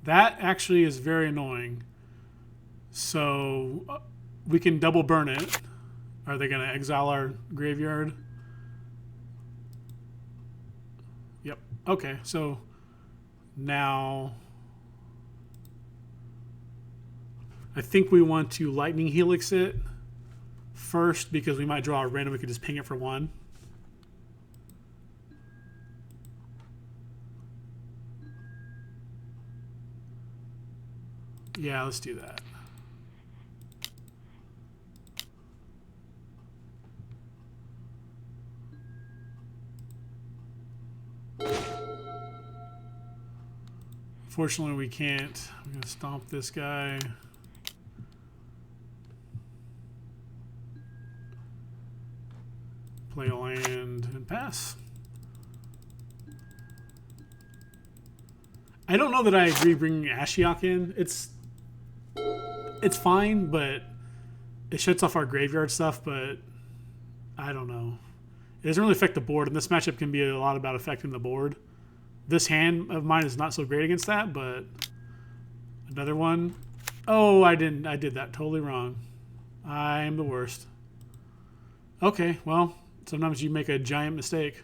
that actually is very annoying. So we can double burn it. Are they going to exile our graveyard? Yep. Okay, so now I think we want to Lightning Helix it first because we might draw a random. We could just ping it for 1. Yeah, let's do that. Fortunately, we can't. I'm going to stomp this guy. Play a land and pass. I don't know that I agree bringing Ashiok in. It's fine, but it shuts off our graveyard stuff, but I don't know. It doesn't really affect the board, and this matchup can be a lot about affecting the board. This hand of mine is not so great against that, but another one. Oh, I did that totally wrong. I'm the worst. Okay, well, sometimes you make a giant mistake.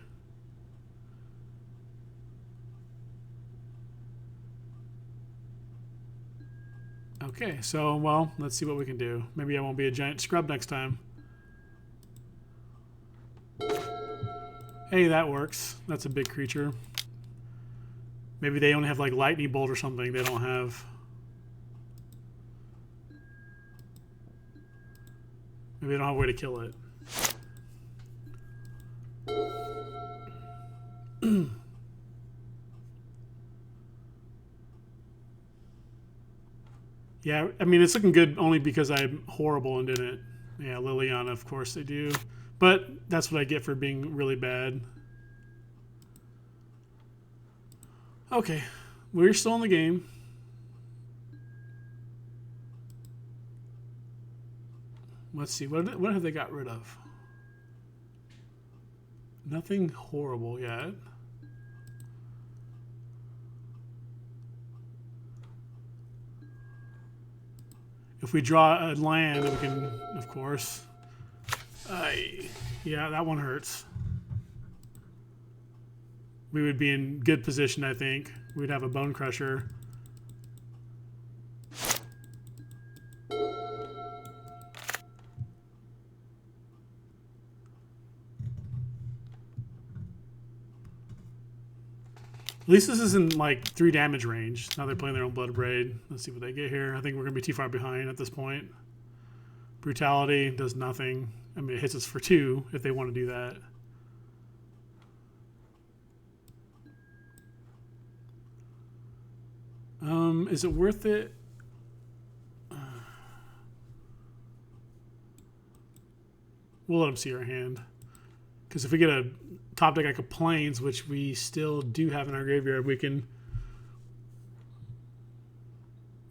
Okay, so, well, let's see what we can do. Maybe I won't be a giant scrub next time. Hey, that works. That's a big creature. Maybe they only have like Lightning Bolt or something they don't have. Maybe they don't have a way to kill it. Yeah, I mean, it's looking good only because I'm horrible and didn't. Yeah, Liliana, of course they do. But that's what I get for being really bad. Okay, we're still in the game. Let's see, what have they got rid of? Nothing horrible yet. If we draw a land, we can, of course. Yeah, that one hurts. We would be in good position, I think. We'd have a Bone Crusher. At least this isn't like 3 damage range. Now they're playing their own Blood Braid. Let's see what they get here. I think we're going to be too far behind at this point. Brutality does nothing. I mean, it hits us for 2 if they want to do that. Is it worth it? We'll let them see our hand. Because if we get a top deck like a Plains, which we still do have in our graveyard, we can,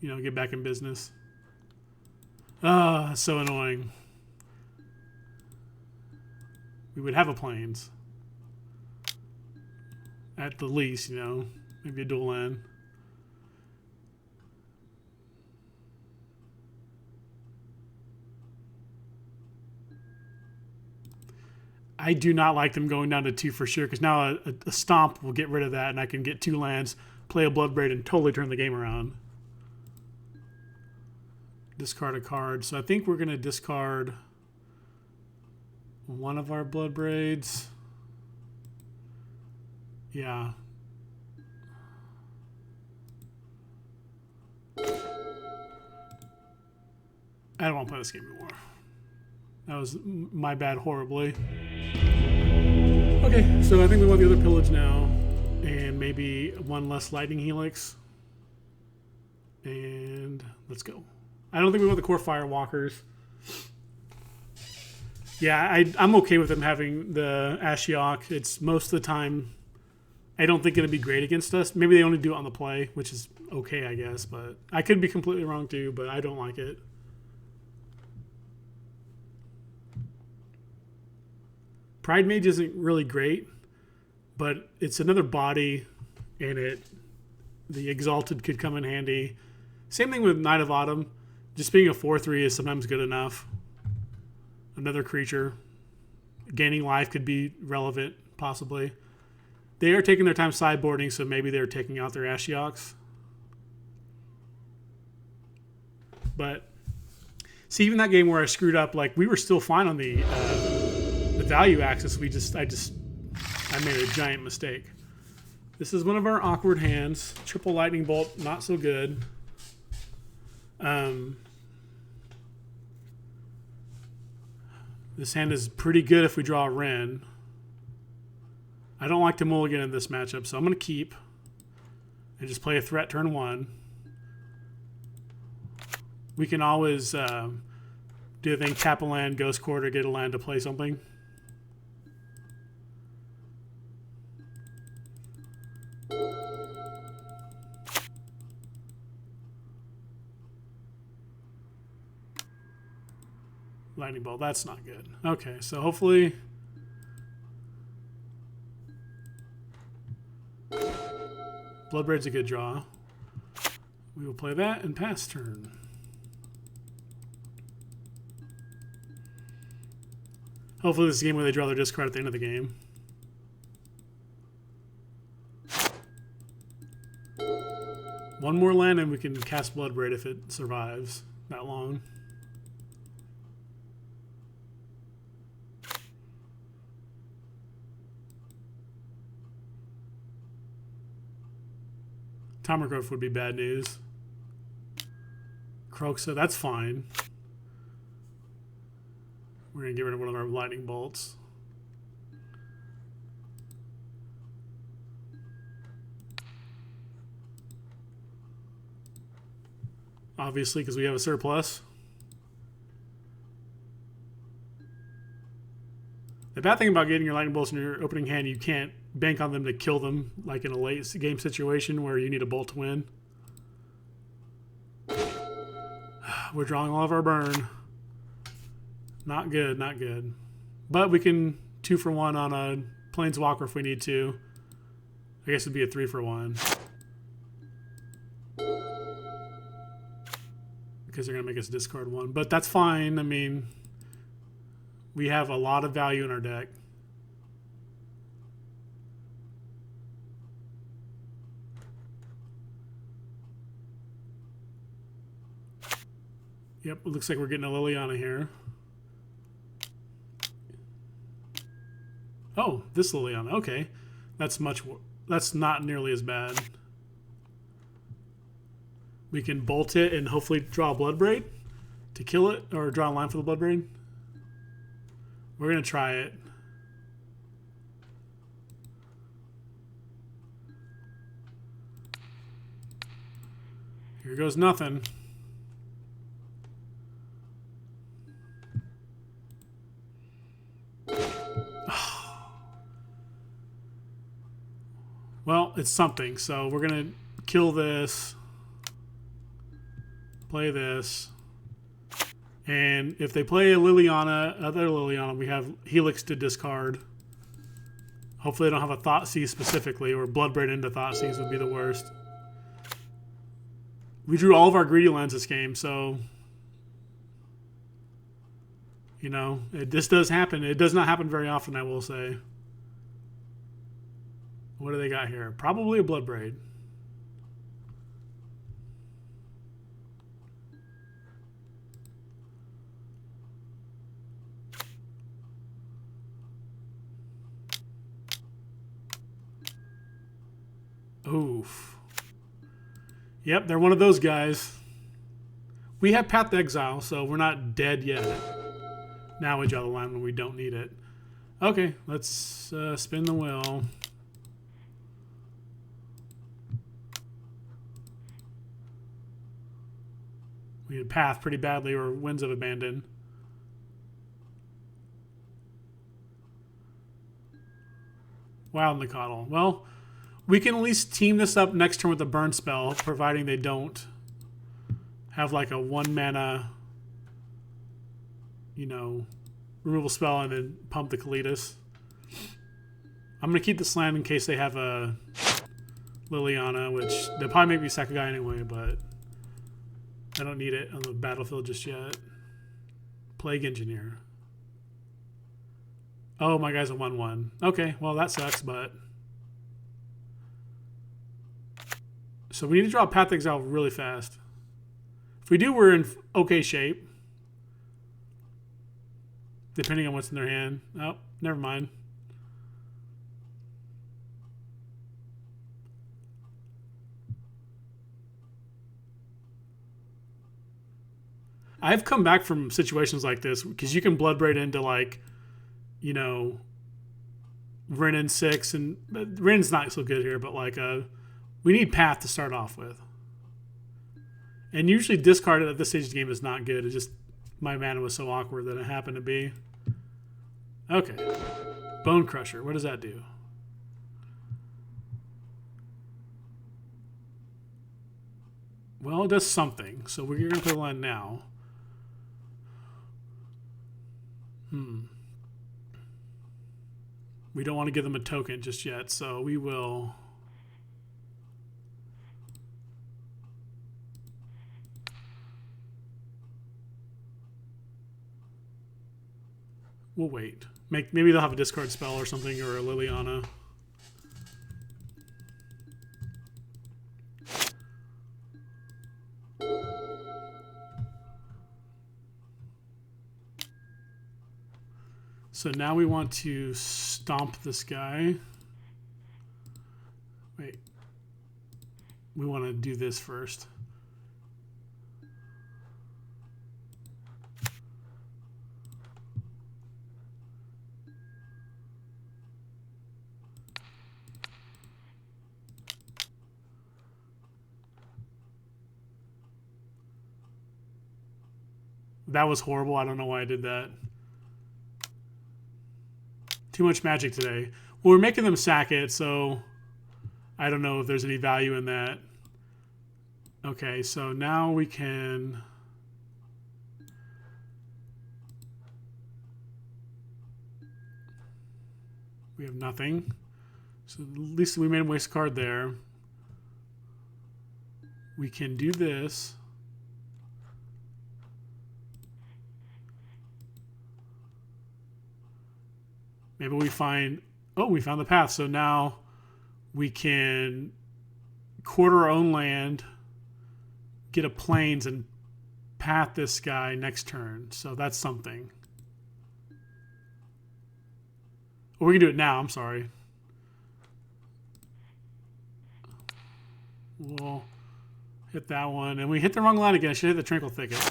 you know, get back in business. So annoying. We would have a Plains. At the least, you know. Maybe a dual land. I do not like them going down to 2 for sure, because now a stomp will get rid of that, and I can get 2 lands, play a Bloodbraid, and totally turn the game around. Discard a card. So I think we're going to discard one of our Bloodbraids. Yeah. I don't want to play this game anymore. That was my bad horribly. Okay, so I think we want the other pillage now. And maybe one less lightning helix. And let's go. I don't think we want the core firewalkers. Yeah, I'm okay with them having the Ashiok. It's most of the time, I don't think it'll be great against us. Maybe they only do it on the play, which is okay, I guess. But I could be completely wrong too, but I don't like it. Pride Mage isn't really great, but it's another body, and the Exalted could come in handy. Same thing with Knight of Autumn. Just being a 4/3 is sometimes good enough. Another creature. Gaining life could be relevant, possibly. They are taking their time sideboarding, so maybe they're taking out their Ashioks. But see, even that game where I screwed up, like we were still fine on the value axis. I made a giant mistake. This is one of our awkward hands. Triple lightning bolt, not so good. This hand is pretty good if we draw a Wrenn. I don't like to mulligan in this matchup, so I'm going to keep and just play a threat turn 1. We can always do the thing, tap a land, Ghost Quarter, get a land to play something. Lightning Bolt, that's not good. Okay, so hopefully Bloodbraid's a good draw. We will play that and pass turn. Hopefully this is a game where they draw their discard at the end of the game. One more land and we can cast Bloodbraid if it survives that long. Tomergrowth would be bad news. Kroxa, that's fine. We're going to get rid of one of our lightning bolts. Obviously, because we have a surplus. The bad thing about getting your lightning bolts in your opening hand, you can't bank on them to kill them, like in a late game situation where you need a bolt to win. We're drawing all of our burn. Not good, not good. But we can 2 for 1 on a Planeswalker if we need to. I guess it'd be a 3 for 1. Because they're going to make us discard 1. But that's fine. I mean, we have a lot of value in our deck. Yep, it looks like we're getting a Liliana here. Oh, this Liliana. Okay. That's not nearly as bad. We can bolt it and hopefully draw a Bloodbraid to kill it, or draw a line for the Bloodbraid. We're going to try it. Here goes nothing. Well, it's something, so we're going to kill this, play this, and if they play a Liliana, other Liliana, we have Helix to discard. Hopefully they don't have a Thoughtseize specifically, or Bloodbraid into Thoughtseize would be the worst. We drew all of our greedy lands this game, so You know, this does happen. It does not happen very often, I will say. What do they got here? Probably a blood braid. Oof. Yep, they're one of those guys. We have Path to Exile, so we're not dead yet. Now we draw the line when we don't need it. Okay, let's spin the wheel. We need a Path pretty badly, or Winds of Abandon. Wild Nicottle. Well, we can at least team this up next turn with a burn spell, providing they don't have like a 1 mana, you know, removal spell and then pump the Kalitas. I'm going to keep this land in case they have a Liliana, which they'll probably make me sack a guy anyway, but I don't need it on the battlefield just yet. Plague Engineer. Oh, my guy's a 1/1. Okay, well, that sucks, but... So we need to draw Path to Exile really fast. If we do, we're in okay shape. Depending on what's in their hand. Oh, never mind. I've come back from situations like this because you can blood braid into, like, you know, Wrenn in 6, and Wrenn's not so good here, but like we need Path to start off with. And usually discard it at this stage of the game is not good. It just, my mana was so awkward that it happened to be. Okay. Bone Crusher. What does that do? Well, it does something. So we're going to play the line now. We don't want to give them a token just yet, so we will... We'll wait. Maybe they'll have a discard spell or something, or a Liliana. So now we want to stomp this guy. Wait. We want to do this first. That was horrible. I don't know why I did that. Too much magic today. Well, we're making them sack it, so I don't know if there's any value in that. Okay, so now we can... We have nothing. So at least we made him waste a card there. We can do this. Maybe we find... Oh, we found the path. So now we can quarter our own land, get a plains, and path this guy next turn. So that's something. Or we can do it now. I'm sorry. We'll hit that one. And we hit the wrong line again. I should hit the Tranquil Thicket.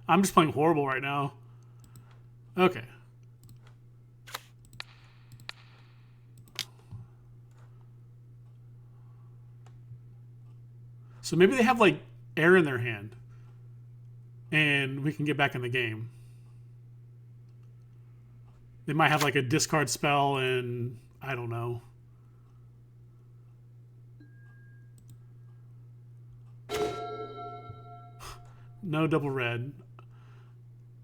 I'm just playing horrible right now. Okay. So maybe they have, like, air in their hand. And we can get back in the game. They might have, like, a discard spell and... I don't know. No double red.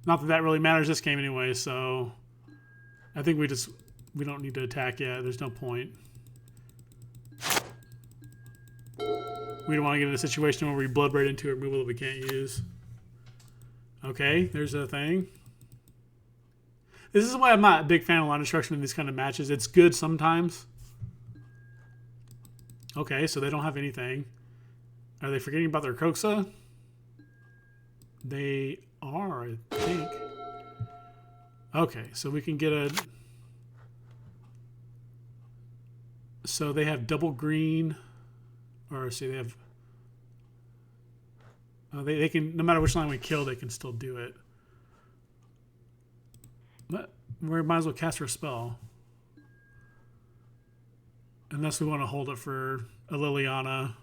Not that that really matters this game anyway, so... I think we don't need to attack yet. There's no point. We don't want to get in a situation where we blood braid into a removal that we can't use. Okay, there's a thing. This is why I'm not a big fan of line destruction in these kind of matches. It's good sometimes. Okay, so they don't have anything. Are they forgetting about their Kroxa? They are, I think. Okay, so we can get a... So they have double green. Or see, they have... they can, no matter which line we kill, they can still do it. But we might as well cast our spell. Unless we want to hold it for a Liliana.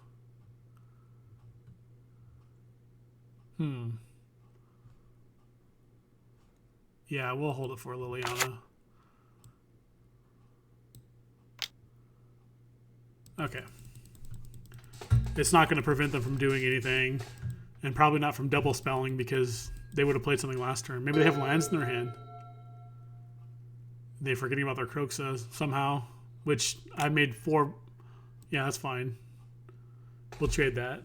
Yeah, we'll hold it for a Liliana. Okay. It's not going to prevent them from doing anything. And probably not from double spelling because they would have played something last turn. Maybe they have lands in their hand. They're forgetting about their Kroxa somehow. Which I made 4. Yeah, that's fine. We'll trade that.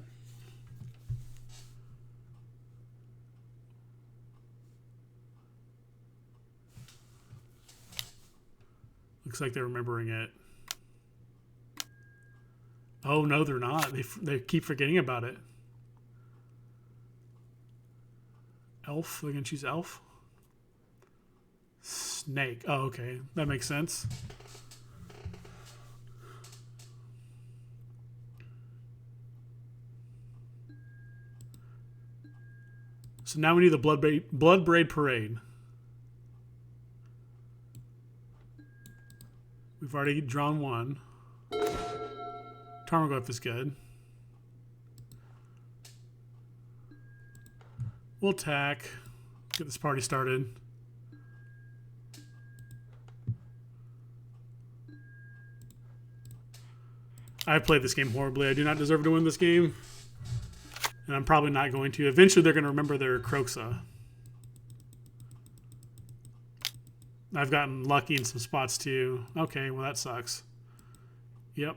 Looks like they're remembering it. Oh, no, they're not. They keep forgetting about it. Elf? They're going to choose Elf? Snake. Oh, okay. That makes sense. So now we need the Bloodbraid Parade. We've already drawn one. Tarmogoyf is good. We'll attack. Get this party started. I played this game horribly. I do not deserve to win this game. And I'm probably not going to. Eventually they're going to remember their Kroxa. I've gotten lucky in some spots too. Okay, well that sucks. Yep.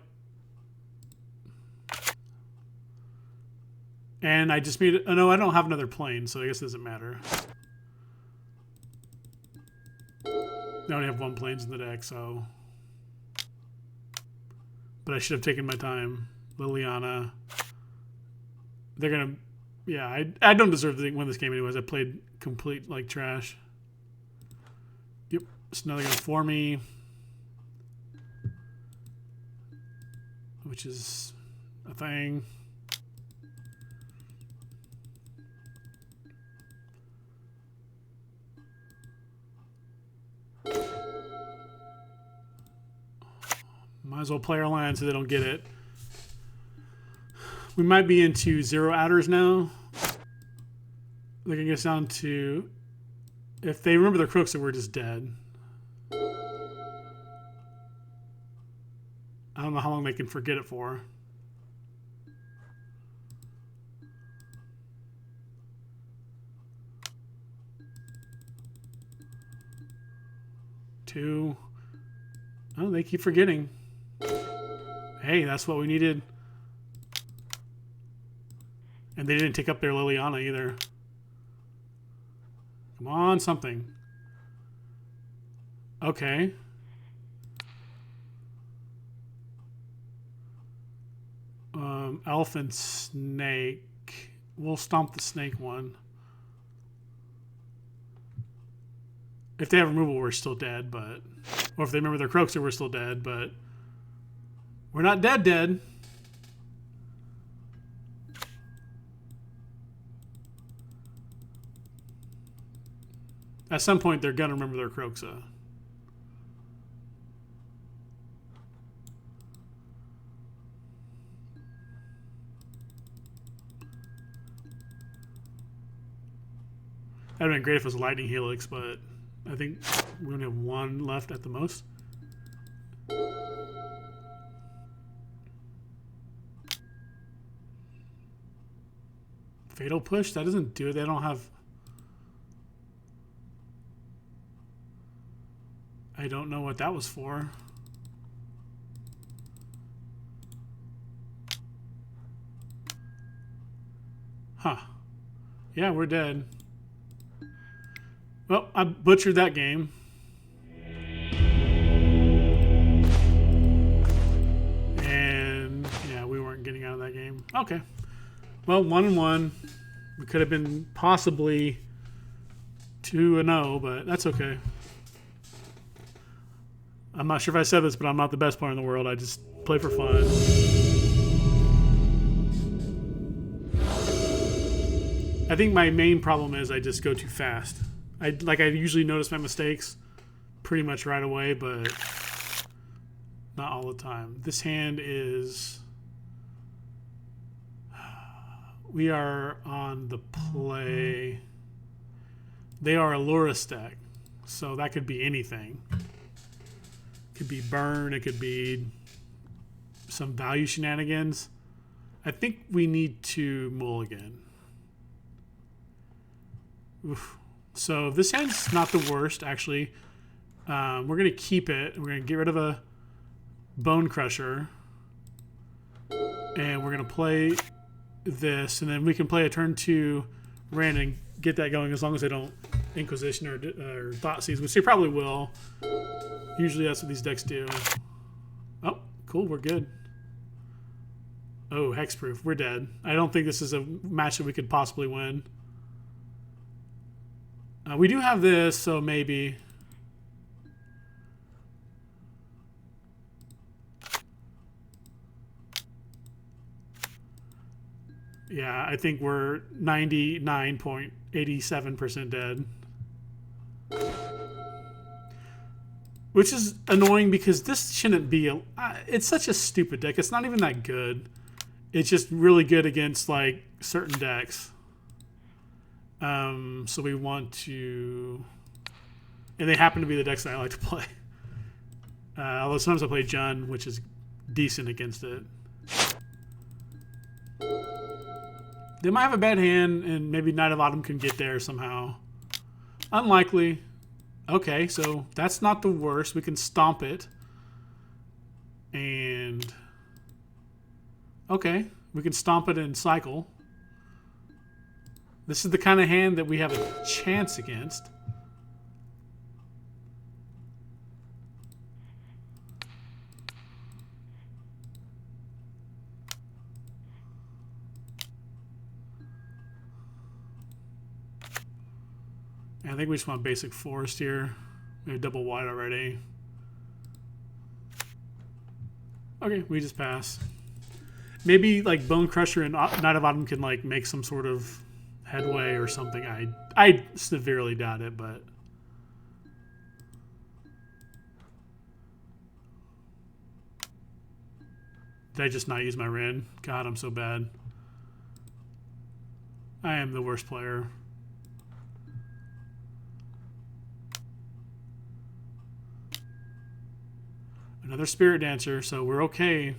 And I just made it. Oh no, I don't have another plane, so I guess it doesn't matter. I only have 1 planes in the deck, so. But I should have taken my time. Liliana. They're gonna. Yeah, I don't deserve to win this game anyways. I played complete like trash. Yep. So now they're gonna for me. Which is a thing. Might as well play our line so they don't get it. We might be into 0 outers now. They're going to get us down to... If they remember their Kroxa, we're just dead. I don't know how long they can forget it for. Two. Oh, they keep forgetting. Hey, that's what we needed. And they didn't take up their Liliana either. Come on, something. Okay. Elf and snake. We'll stomp the snake one. If they have removal, we're still dead, but... Or if they remember their Kroxa, we're still dead, but... We're not dead. At some point, they're going to remember their Kroxa. That would have been great if it was Lightning Helix, but I think we only have 1 left at the most. Fatal Push? That doesn't do it. They don't have... I don't know what that was for. Huh. Yeah, we're dead. Well, I butchered that game. game. Okay. Well, 1-1. We could have been possibly 2-0, but that's okay. I'm not sure if I said this, but I'm not the best player in the world. I just play for fun. I think my main problem is I just go too fast. I usually notice my mistakes pretty much right away, but not all the time. This hand is... We are on the play. They are a Lura deck, so that could be anything. It could be burn, it could be some value shenanigans. I think we need to mulligan. Oof. So this hand's not the worst, actually. We're going to keep it. We're going to get rid of a Bone Crusher. And we're going to play this, and then we can play a turn 2 Wrenn and get that going as long as they don't Inquisition or Thoughtseize, which they probably will. Usually that's what these decks do. Oh, cool, we're good. Oh, Hexproof, we're dead. I don't think this is a match that we could possibly win. We do have this, so maybe. Yeah, I think we're 99.87% dead. Which is annoying because this shouldn't be a... it's such a stupid deck. It's not even that good. It's just really good against, like, certain decks. So we want to... And they happen to be the decks that I like to play. Although sometimes I play Jund, which is decent against it. They might have a bad hand, and maybe Knight of Autumn can get there somehow. Unlikely. Okay, so that's not the worst. We can stomp it. And... Okay, we can stomp it and cycle. This is the kind of hand that we have a chance against. I think we just want basic forest here. We have double white already. Okay, we just pass. Maybe like Bone Crusher and Knight of Autumn can like make some sort of headway or something. I severely doubt it, but did I just not use my Wrenn? God, I'm so bad. I am the worst player. Another Spirit Dancer, so we're okay.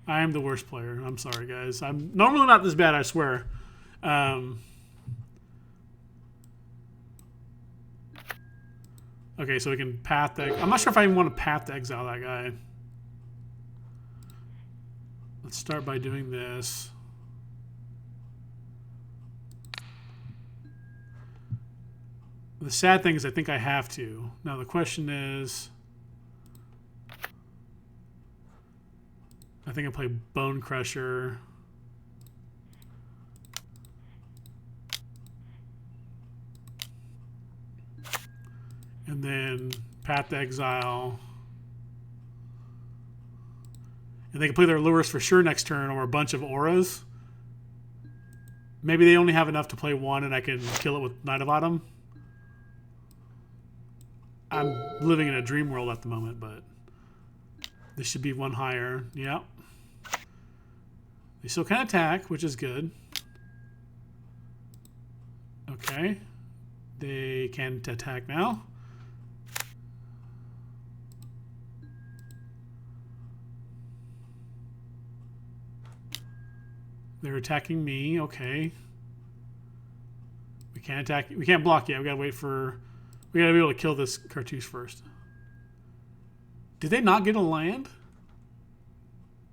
I am the worst player. I'm sorry, guys. I'm normally not this bad, I swear. Okay, so we can path the... I'm not sure if I even want to path to exile that guy. Let's start by doing this. The sad thing is I think I have to. Now the question is... I think I play Bone Crusher. And then Path to Exile. And they can play their lures for sure next turn or a bunch of auras. Maybe they only have enough to play one and I can kill it with Knight of Autumn. I'm living in a dream world at the moment, but this should be one higher. Yep. They still can attack, which is good. Okay. They can't attack now. They're attacking me. Okay. We can't attack. We can't block yet. We gotta wait for... We gotta be able to kill this Cartouche first. Did they not get a land?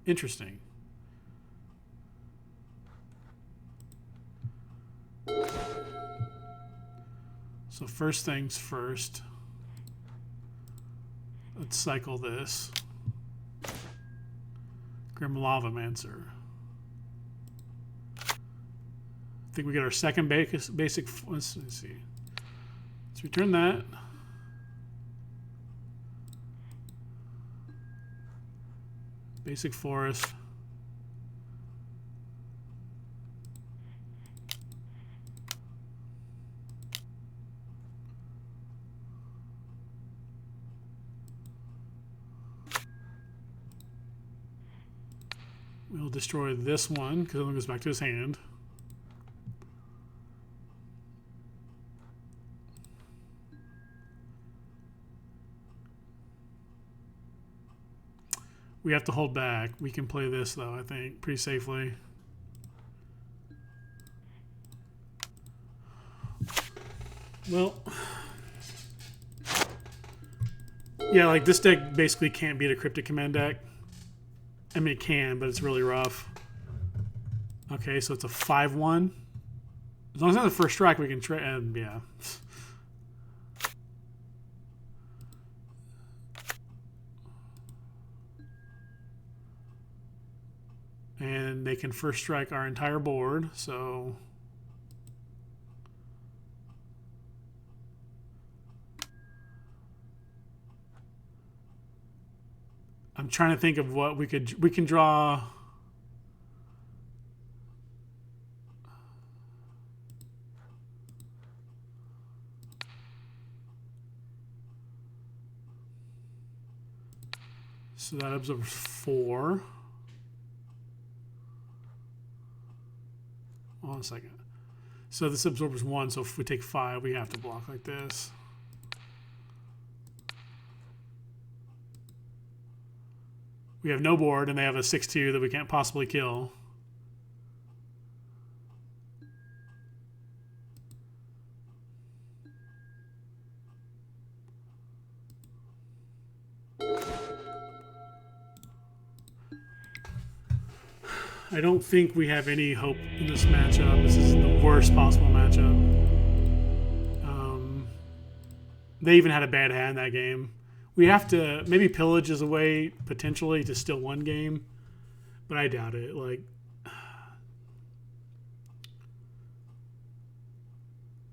Interesting. So first things first. Let's cycle this. Grim Lavamancer. think we get our second basic. Let's see. Let's return that. Basic forest. We'll destroy this one because it only goes back to his hand. We have to hold back. We can play this though, I think, pretty safely. Well, yeah, like this deck basically can't beat a Cryptic Command deck. I mean, it can, but it's really rough. Okay, so it's a 5-1. As long as it's the first strike, we can try. Yeah. And they can first strike our entire board, so. I'm trying to think of what we can draw. So that absorbs 4. Hold on a second. So this absorbs 1, so if we take 5, we have to block like this. We have no board, and they have a 6-2 that we can't possibly kill. I don't think we have any hope in this matchup. This is the worst possible matchup. They even had a bad hand in that game. We have to, maybe pillage is a way potentially to still win game, but I doubt it. Like,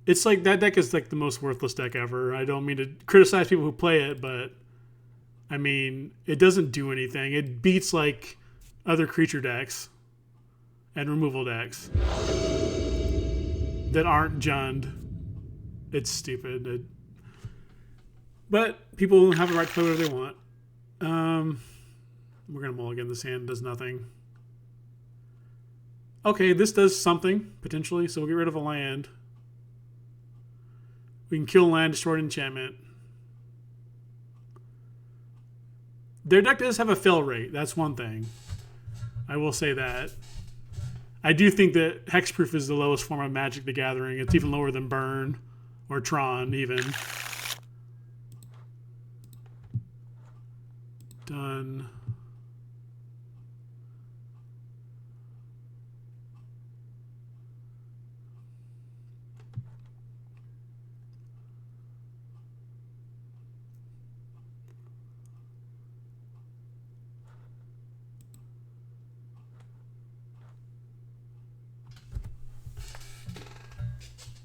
it's like that deck is like the most worthless deck ever. I don't mean to criticize people who play it, but I mean, it doesn't do anything. It beats like other creature decks and removal decks that aren't Jund. It's stupid. But people have the right to play whatever they want. We're going to mulligan this hand. Does nothing. Okay, this does something, potentially. So we'll get rid of a land. We can kill a land, destroy an enchantment. Their deck does have a fill rate. That's one thing. I will say that. I do think that Hexproof is the lowest form of Magic the Gathering. It's even lower than Burn or Tron, even. Done.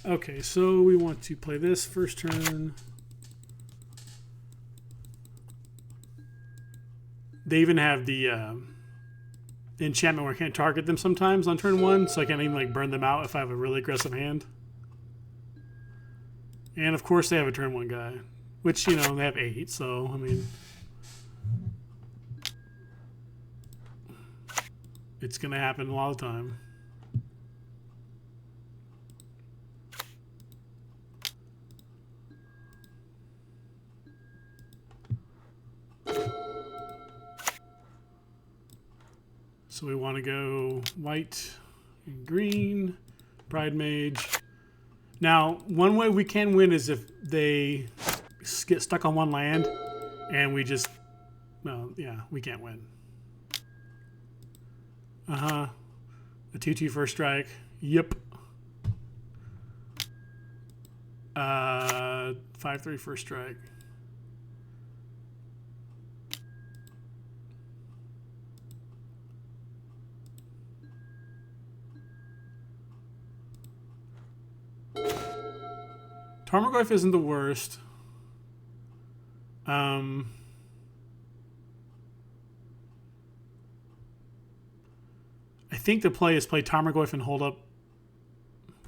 Okay, so we want to play this first turn. They even have the enchantment where I can't target them sometimes on turn 1, so I can't even like burn them out if I have a really aggressive hand. And of course they have a turn 1 guy, which, you know, they have 8, so I mean, it's gonna happen a lot of the time. So we want to go white and green, Pride Mage. Now, one way we can win is if they get stuck on one land and we just, well, yeah, we can't win. A 2/2 first strike. Yep. 5/3 first strike. Tarmogoyf isn't the worst. I think the play is play Tarmogoyf and hold up.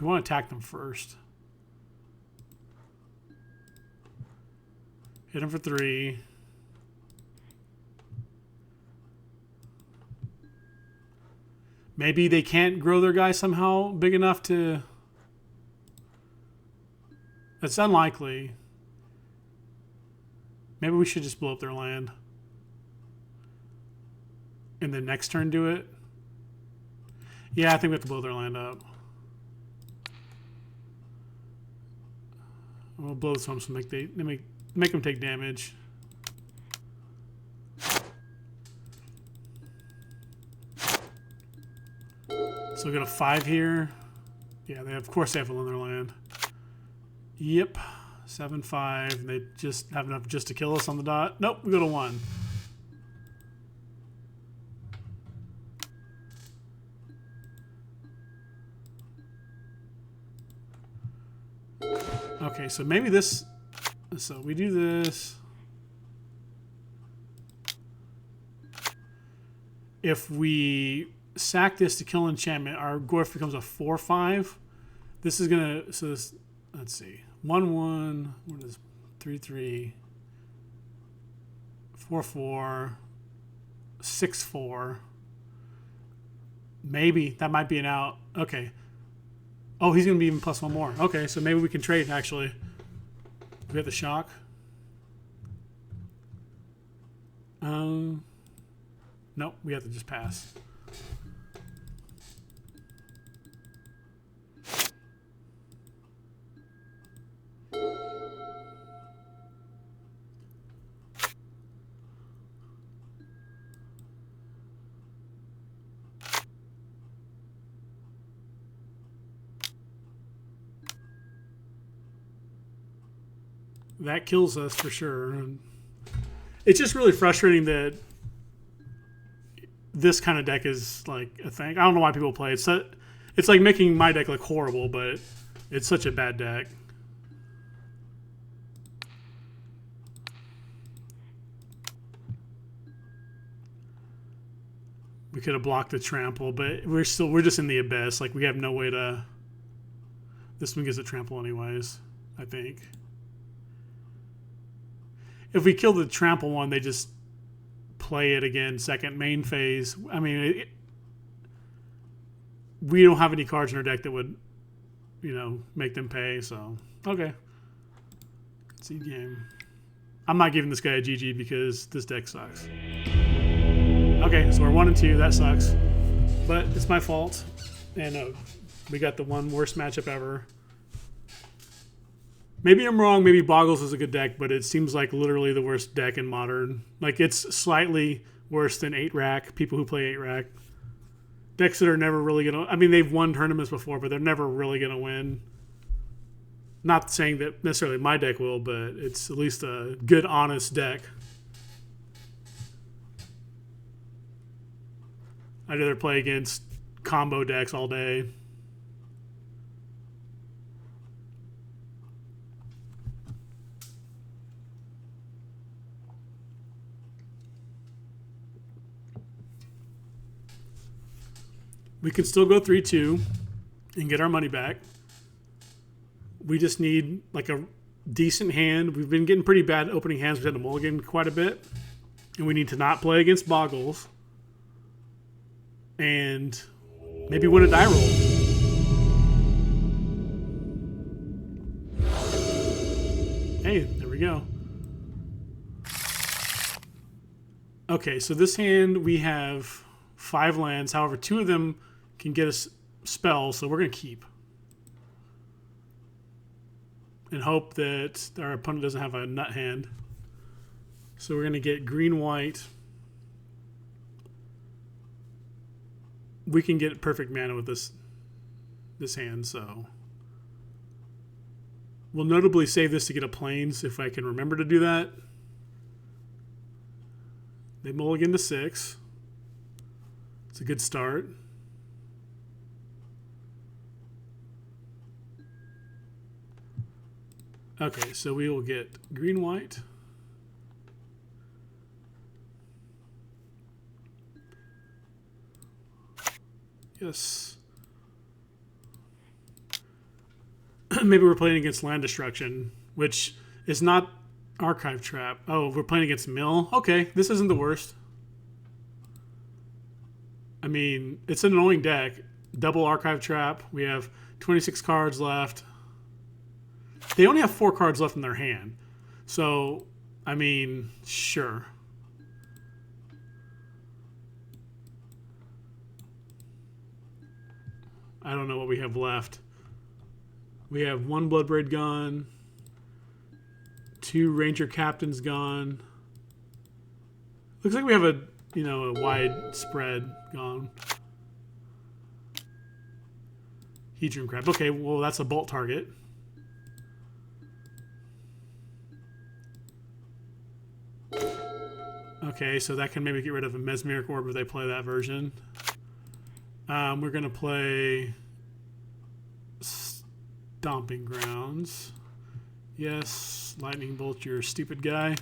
We want to attack them first. Hit him for 3. Maybe they can't grow their guy somehow big enough to... That's unlikely. Maybe we should just blow up their land. And then next turn do it. Yeah, I think we have to blow their land up. We'll blow this one so make them take damage. So we got a 5 here. Yeah, of course they have another land. Yep, 7-5. They just have enough just to kill us on the dot. Nope, we go to 1. Okay, so maybe this. So we do this. If we sack this to kill enchantment, our Gorf becomes a 4-5. This is gonna. So this. Let's see. 1-1. What is 3-3? 4-4. 6-4. Maybe that might be an out. Okay. Oh, he's gonna be even plus 1 more. Okay, so maybe we can trade actually. We have the shock. Nope, we have to just pass. That kills us for sure. It's just really frustrating that this kind of deck is like a thing. I don't know why people play it. It's like making my deck look horrible, but it's such a bad deck. We could have blocked the trample, but we're just in the abyss. Like we have no way to. This one gets a trample anyways, I think. If we kill the trample one, they just play it again, second main phase. I mean, we don't have any cards in our deck that would, make them pay. So, okay. Let's see game. I'm not giving this guy a GG because this deck sucks. Okay, so we're 1 and 2. That sucks. But it's my fault. And we got the one worst matchup ever. Maybe I'm wrong. Maybe Boggles is a good deck, but it seems like literally the worst deck in Modern. Like, it's slightly worse than 8-rack, people who play 8-rack. Decks that are never really going to... I mean, they've won tournaments before, but they're never really going to win. Not saying that necessarily my deck will, but it's at least a good, honest deck. I'd rather play against combo decks all day. We can still go 3-2 and get our money back. We just need like a decent hand. We've been getting pretty bad opening hands. We've had to mulligan quite a bit. And we need to not play against Boggles. And maybe win a die roll. Hey, there we go. Okay, so this hand we have 5 lands. However, 2 of them can get us spells, so we're going to keep. And hope that our opponent doesn't have a nut hand. So we're going to get green-white. We can get perfect mana with this hand, so... We'll notably save this to get a plains if I can remember to do that. They mulligan to 6. It's a good start. Okay, so we will get green, white. Yes. Maybe we're playing against land destruction, which is not archive trap. Oh, we're playing against mill. Okay, this isn't the worst. I mean, it's an annoying deck. Double archive trap. We have 26 cards left. They only have 4 cards left in their hand. So, I mean, sure. I don't know what we have left. We have 1 Bloodbraid gone. 2 Ranger Captains gone. Looks like we have a, you know, a wide spread gone. Hedron Crab. Okay, well, that's a bolt target. Okay, so that can maybe get rid of a Mesmeric Orb if they play that version. We're going to play Stomping Grounds. Yes, Lightning Bolt, you're a stupid guy.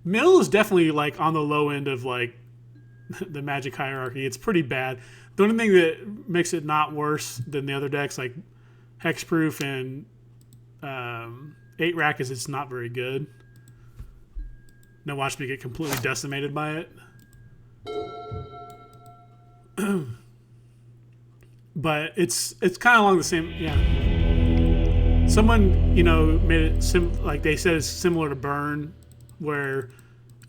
Mill is definitely like on the low end of like the Magic hierarchy. It's pretty bad. The only thing that makes it not worse than the other decks like Hexproof and 8-Rack is it's not very good. Now watch me get completely decimated by it. But it's kind of along the same, yeah. Someone, you know, made it like they said it's similar to Burn, where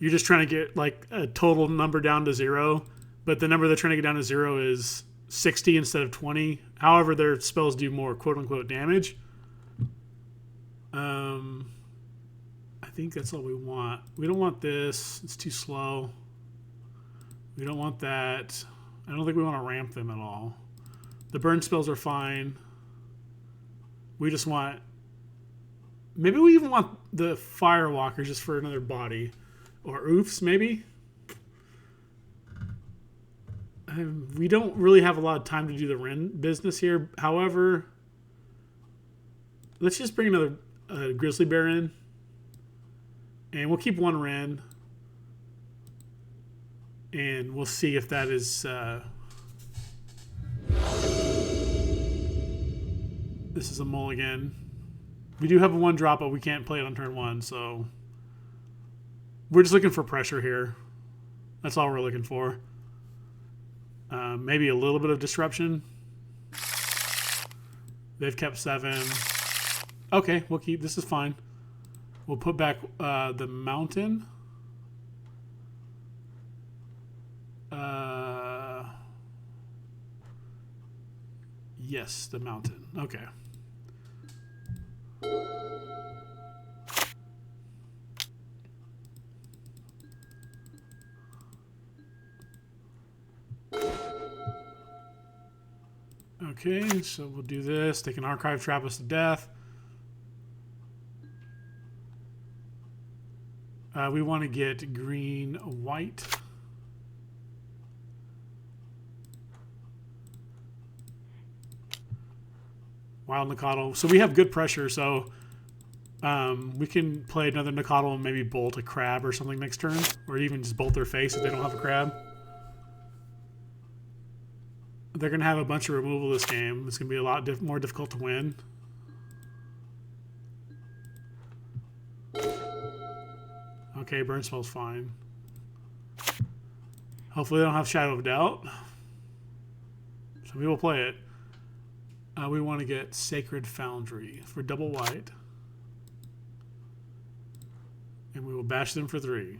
you're just trying to get like a total number down to 0, but the number they're trying to get down to 0 is 60 instead of 20. However, their spells do more quote unquote damage. I think that's all we want. We don't want this. It's too slow. We don't want that. I don't think we want to ramp them at all. The burn spells are fine. We just want... Maybe we even want the Firewalker just for another body. Or Oofs, maybe? We don't really have a lot of time to do the Wrenn business here. However, let's just bring another Grizzly Bear in. And we'll keep 1 Wrenn. And we'll see if that is... This is a mulligan. We do have a 1-drop, but we can't play it on turn 1, so... We're just looking for pressure here. That's all we're looking for. Maybe a little bit of disruption. They've kept 7. Okay, we'll keep... This is fine. We'll put back the mountain. Yes, the mountain. Okay. Okay, so we'll do this. They can archive trap us to death. We want to get green, white. Wild Nikotl. So we have good pressure, so we can play another Nikotl and maybe bolt a crab or something next turn. Or even just bolt their face if they don't have a crab. They're going to have a bunch of removal this game. It's going to be a lot more difficult to win. Okay, burn spell's fine. Hopefully they don't have Shadow of Doubt. So we will play it. We want to get Sacred Foundry for double white. And we will bash them for 3.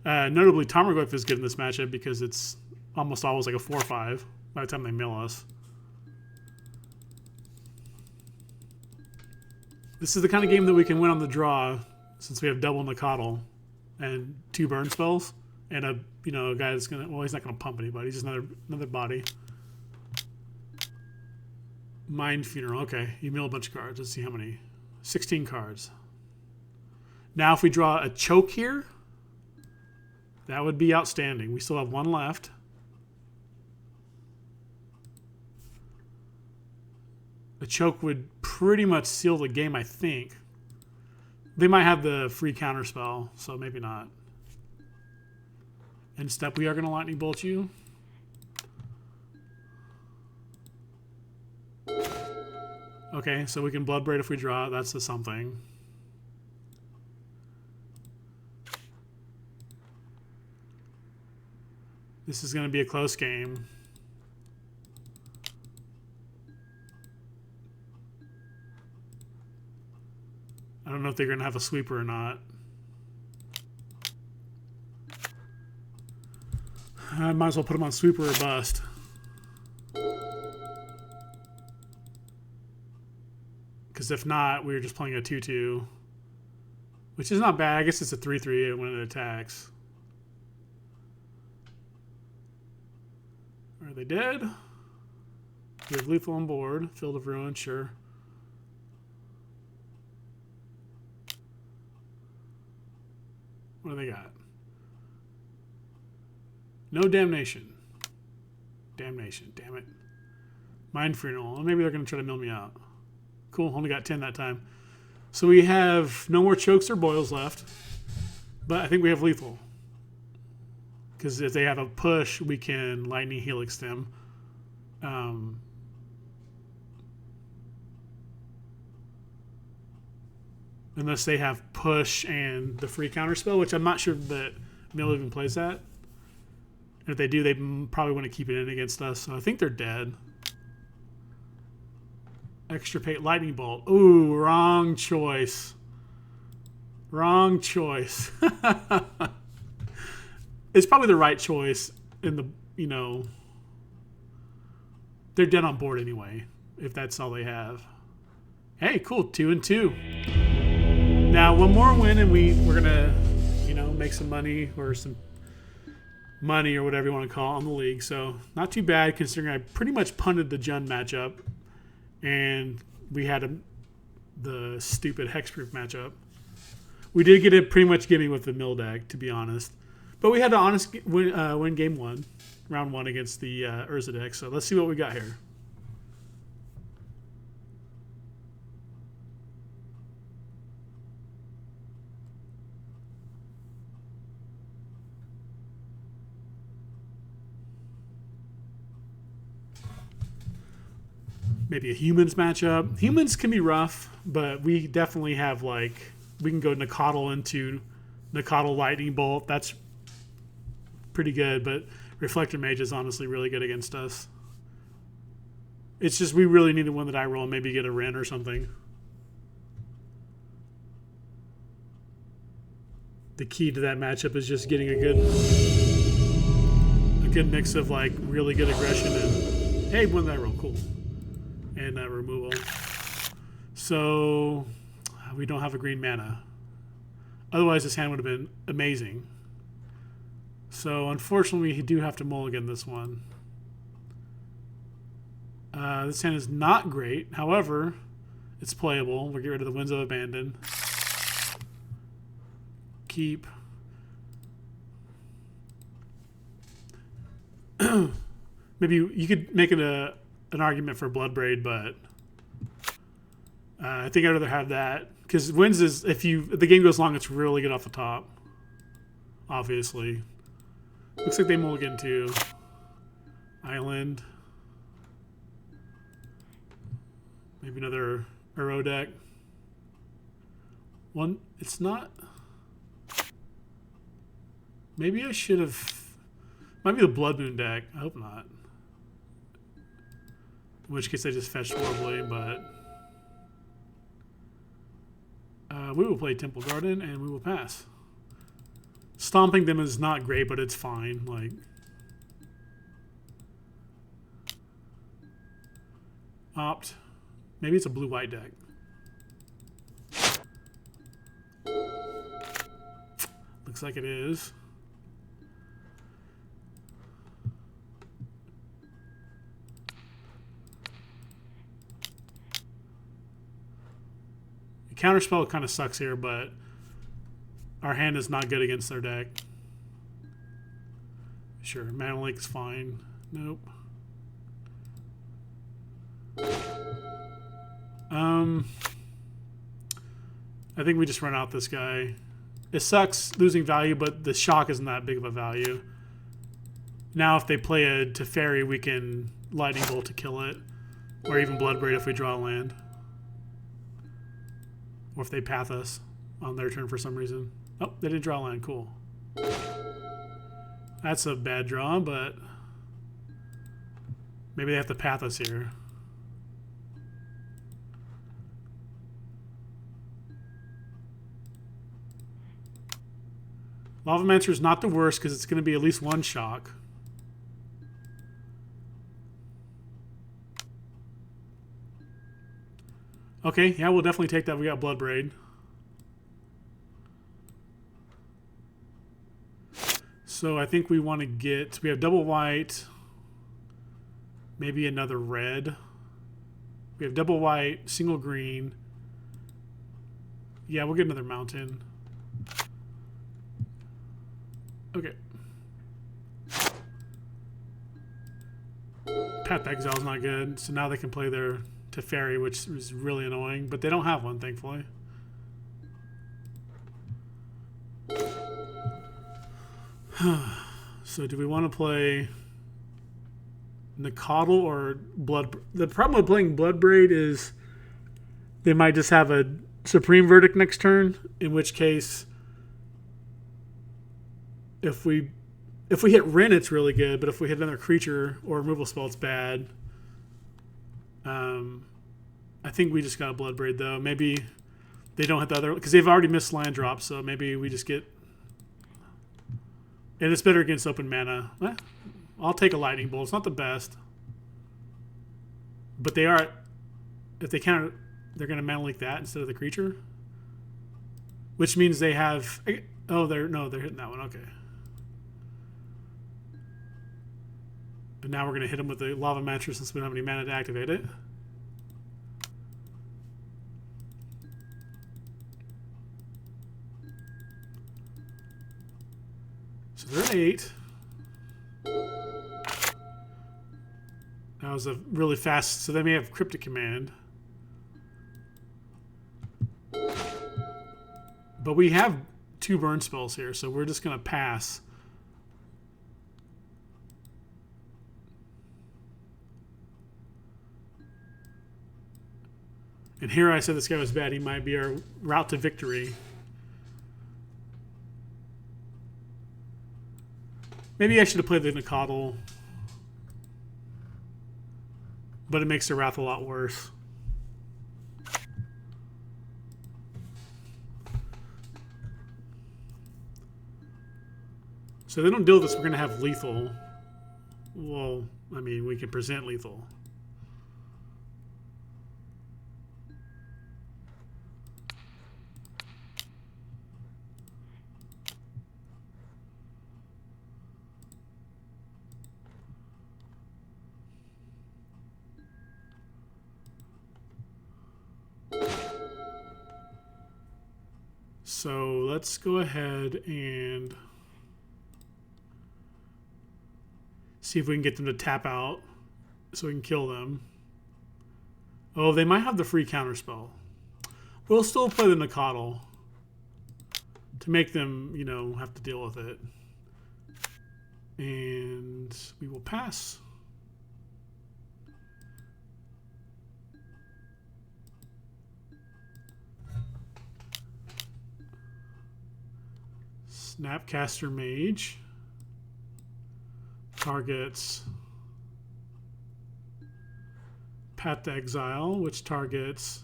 Notably, Tarmogoyf is good in this matchup because it's almost always like a 4-5 by the time they mill us. This is the kind of game that we can win on the draw since we have double Nikotl and 2 burn spells and a a guy that's gonna, well, he's not gonna pump anybody, he's just another body. Mind Funeral. Okay, you mill a bunch of cards. Let's see how many. 16 cards. Now if we draw a choke here, that would be outstanding. We still have 1 left. A choke would pretty much seal the game, I think. They might have the free counter spell, so maybe not. End step, we are going to lightning bolt you. Okay, so we can blood braid if we draw. That's the something. This is going to be a close game. I don't know if they're going to have a sweeper or not. I might as well put them on sweeper or bust. Because if not, we're just playing a 2-2. Which is not bad. I guess it's a 3-3 when it attacks. Are they dead? We have lethal on board. Field of Ruin, sure. What do they got? No damnation. Damnation, damn it. Mind Funeral. Well, maybe they're going to try to mill me out. Cool, only got 10 that time. So we have no more chokes or boils left. But I think we have lethal. Because if they have a push, we can lightning helix them. Unless they have push and the free counter spell, which I'm not sure that Mill even plays that. And if they do, they probably want to keep it in against us. So I think they're dead. Extirpate lightning bolt. Ooh, wrong choice. Wrong choice. It's probably the right choice in the, you know, they're dead on board anyway, if that's all they have. Hey, cool, 2-2. Now, one more win and we're going to, you know, make some money or some money or whatever you want to call it on the league. So, not too bad considering I pretty much punted the Jund matchup and we had the stupid hexproof matchup. We did get it pretty much gimme with the mill deck, to be honest. But we had to honestly win game one, round one against the Urza deck. So let's see what we got here. Maybe a humans matchup. Humans can be rough, but we definitely have we can go Nakatl into Nakatl Lightning Bolt. That's pretty good, but Reflector Mage is honestly really good against us. It's just we really need to win the die roll and maybe get a Wrenn or something. The key to that matchup is just getting a good mix of really good aggression and hey, win the die roll, cool, and removal. So we don't have a green mana. Otherwise, this hand would have been amazing. So, unfortunately, we do have to mulligan this one. This hand is not great. However, it's playable. We'll get rid of the Winds of Abandon. Keep. Maybe you could make it an argument for Bloodbraid, but I think I'd rather have that. Because Winds is, if the game goes long, it's really good off the top. Obviously. Looks like they mulligan too. Island. Maybe another Uro deck. One, it's not. Maybe I should have. Might be the Blood Moon deck. I hope not. In which case I just fetched horribly, but. We will play Temple Garden and we will pass. Stomping them is not great, but it's fine. Opt. Maybe it's a blue-white deck. Looks like it is. The counterspell kind of sucks here, but our hand is not good against their deck. Sure, Mana Link is fine. Nope. I think we just run out this guy. It sucks losing value, but the shock isn't that big of a value. Now if they play a Teferi, we can Lightning Bolt to kill it. Or even Bloodbraid if we draw land. Or if they path us on their turn for some reason. Oh, they didn't draw land. Cool. That's a bad draw, but maybe they have to path us here. Lavamancer is not the worst because it's going to be at least one shock. Okay, yeah, we'll definitely take that. We got Bloodbraid. So I think we want to get... We have double white. Maybe another red. We have double white, single green. Yeah, we'll get another mountain. Okay. Path Exile is not good, so now they can play their Teferi, which is really annoying, but they don't have one, thankfully. So do we want to play Nicodle or Blood? The problem with playing Bloodbraid is they might just have a Supreme Verdict next turn, in which case if we hit Wrenn, it's really good, but if we hit another creature or removal spell, it's bad. I think we just got a Bloodbraid, though. Maybe they don't hit the other... Because they've already missed land drops, so maybe we just get... And it's better against open mana. I'll take a Lightning Bolt. It's not the best. But they are... If they counter... They're going to mana leak that instead of the creature. Which means they have... Oh, they're hitting that one. Okay. But now we're going to hit them with the Lavamancer since we don't have any mana to activate it. So they're 8. That was a really fast... So they may have Cryptic Command. But we have 2 burn spells here, so we're just going to pass. And here I said this guy was bad. He might be our route to victory. Maybe I should have played the Nicodle. But it makes the Wrath a lot worse. So they don't deal with this. We're going to have lethal. Well, I mean, we can present lethal. So let's go ahead and see if we can get them to tap out so we can kill them. Oh, they might have the free counterspell. We'll still play the Nicodle to make them, you know, have to deal with it. And we will pass. Snapcaster Mage targets Path to Exile, which targets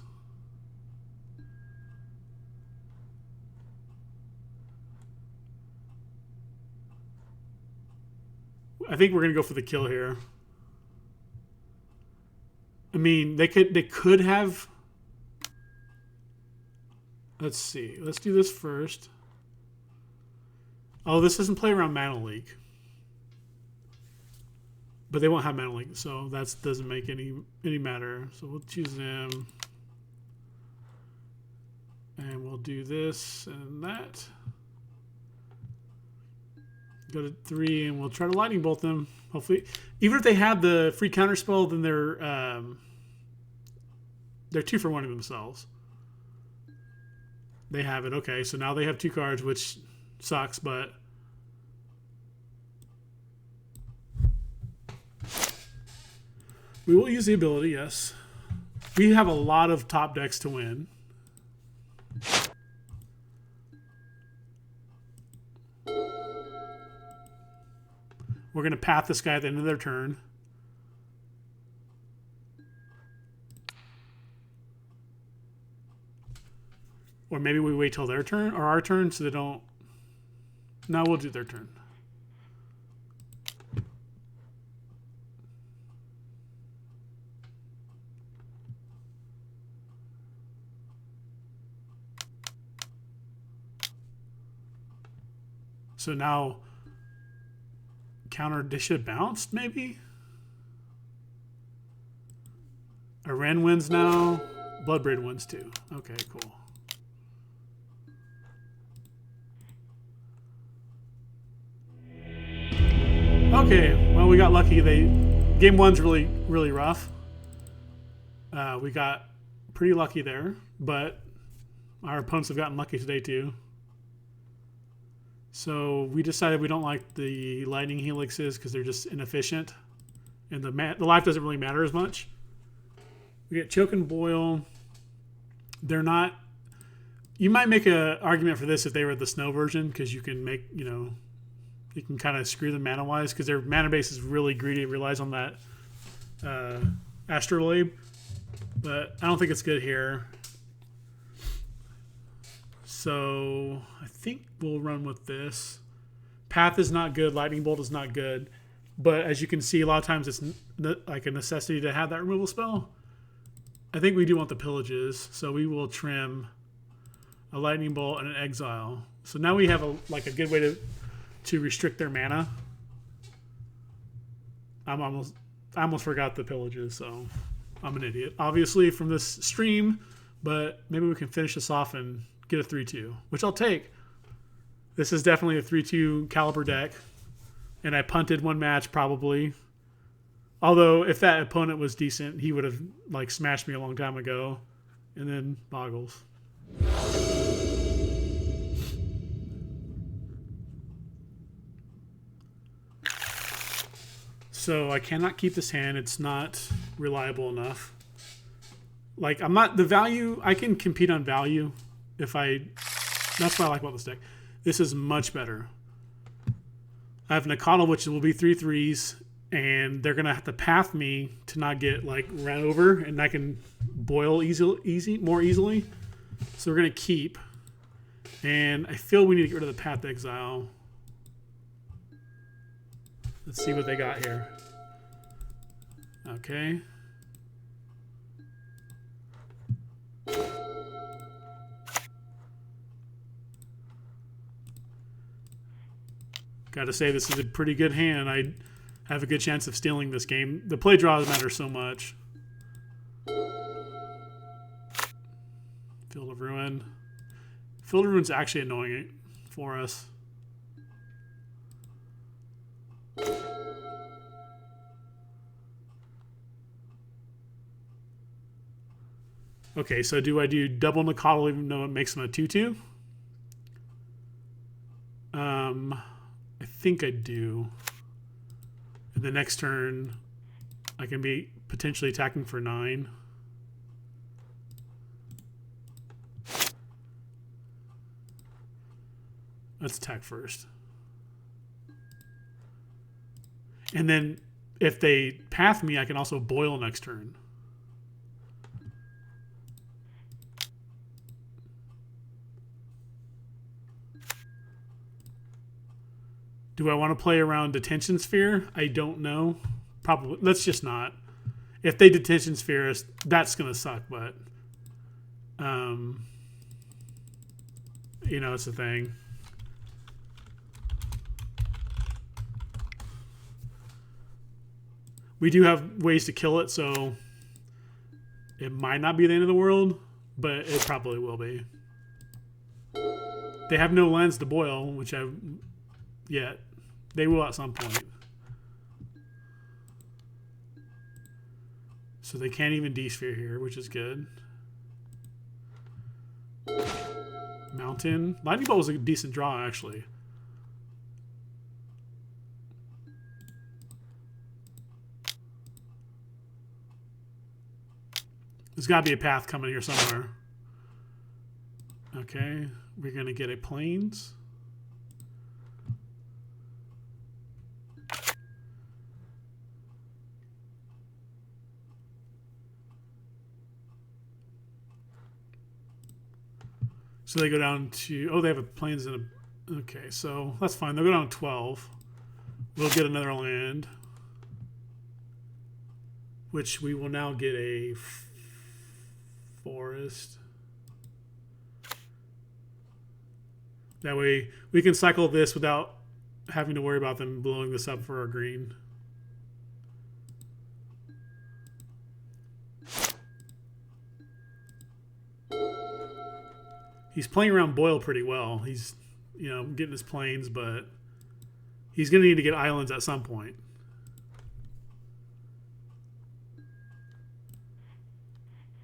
I think we're gonna go for the kill here. I mean, they could have. Let's see. Let's do this first. Oh, this doesn't play around Mana Leak. But they won't have Mana Leak, so that doesn't make any matter. So we'll choose them. And we'll do this and that. Go to 3, and we'll try to Lightning Bolt them. Hopefully, even if they have the free counterspell, then They're 2 for 1 themselves. They have it. Okay, so now they have 2 cards, which sucks, but we will use the ability, yes. We have a lot of top decks to win. We're going to path this guy at the end of their turn. Or maybe we wait till their turn or our turn so they don't. No, we'll do their turn. So now counter, they should have bounced maybe? A Wrenn wins now. Bloodbraid wins too. Okay, cool. Okay, well, we got lucky. Game 1's really rough. We got pretty lucky there, but our opponents have gotten lucky today too. So we decided we don't like the lightning helixes because they're just inefficient, and the life doesn't really matter as much. We get choke and boil. They're not. You might make an argument for this if they were the snow version, because you can make, you can kind of screw them mana wise because their mana base is really greedy. It relies on that astrolabe, but I don't think it's good here. So I think we'll run with this. Path is not good. Lightning bolt is not good. But as you can see, a lot of times it's like a necessity to have that removal spell. I think we do want the pillages, so we will trim a lightning bolt and an exile. So now we have a good way to restrict their mana. I almost forgot the pillages, so I'm an idiot, obviously, from this stream. But maybe we can finish this off and get a 3-2, which I'll take. This is definitely a 3-2 caliber deck, and I punted 1 match probably. Although if that opponent was decent, he would have smashed me a long time ago. And then boggles. So I cannot keep this hand. It's not reliable enough. I'm not the value. I can compete on value if I. That's what I like about this deck. This is much better. I have Nakata, which will be 3/3s, and they're gonna have to path me to not get ran over, and I can boil more easily. So we're gonna keep, and I feel we need to get rid of the path exile. Let's see what they got here. Okay. Gotta say, this is a pretty good hand. I have a good chance of stealing this game. The play draws matter so much. Field of Ruin. Field of Ruin's actually annoying for us. Okay, so do I do double Nakata even though it makes him a 2/2? I think I do. And the next turn, I can be potentially attacking for 9. Let's attack first. And then if they path me, I can also boil next turn. Do I want to play around Detention Sphere? I don't know. Probably. Let's just not. If they Detention Sphere us, that's going to suck, but it's a thing. We do have ways to kill it, so it might not be the end of the world, but it probably will be. They have no lands to boil, which yet. They will at some point. So they can't even D-sphere here, which is good. Mountain. Lightning Bolt was a decent draw, actually. There's got to be a path coming here somewhere. Okay, we're going to get a plains. So they go down to, oh, they have a plains and a, okay, so that's fine. They'll go down to 12. We'll get another land, which we will now get a forest. That way we can cycle this without having to worry about them blowing this up for our green. He's playing around Boyle pretty well. He's, you know, getting his plains, but he's going to need to get islands at some point.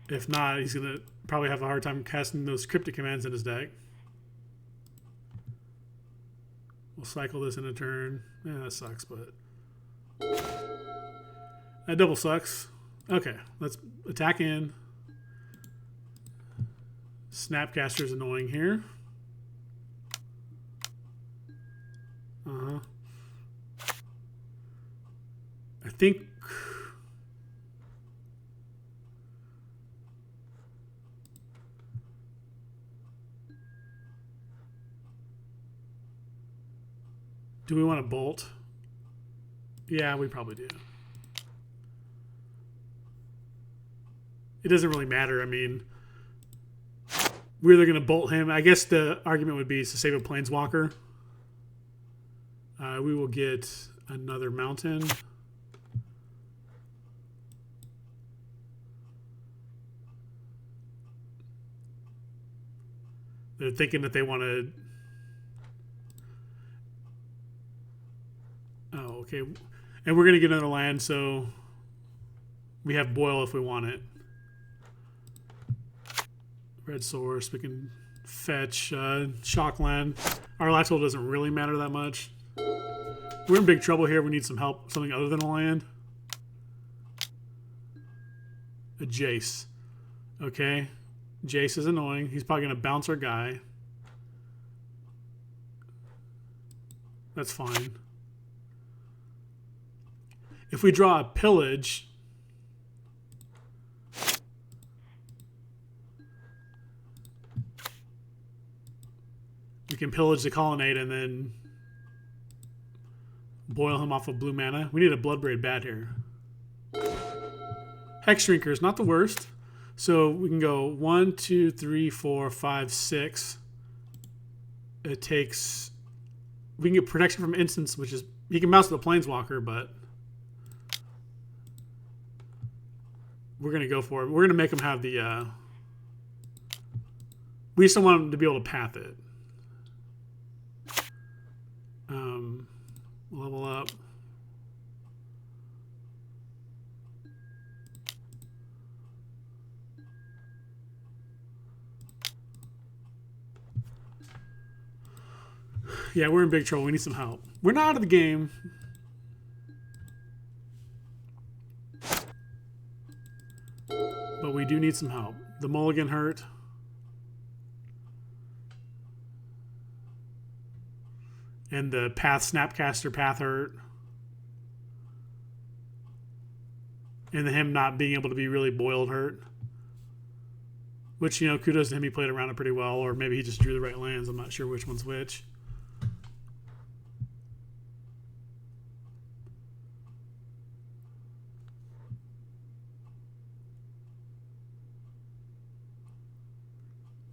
If not, he's going to probably have a hard time casting those cryptic commands in his deck. We'll cycle this in a turn. Yeah, that sucks, but that double sucks. Okay, let's attack in. Snapcaster's annoying here. I think do we want to bolt? Yeah, we probably do. It doesn't really matter. I mean, we're either going to bolt him. I guess the argument would be to save a planeswalker. We will get another mountain. They're thinking that they want to... Oh, okay. And we're going to get another land, so we have Boyle if we want it. Red source. We can fetch shock land. Our last tool doesn't really matter that much. We're in big trouble here. We need some help, something other than a land. A Jace. Okay. Jace is annoying. He's probably going to bounce our guy. That's fine. If we draw a pillage, we can pillage the colonnade and then boil him off of blue mana. We need a Bloodbraid bad here. Hex Shrinker is not the worst. So we can go 1, 2, 3, 4, 5, 6. It takes... We can get protection from instants, which is... You can mouse with a Planeswalker, but... We're going to go for it. We're going to make him have the... We just don't want him to be able to path it. Level up. Yeah, we're in big trouble. We need some help. We're not out of the game. But we do need some help. The mulligan hurt. And the path Snapcaster path hurt. And him not being able to be really boiled hurt. Which, you know, kudos to him. He played around it pretty well. Or maybe he just drew the right lands. I'm not sure which one's which.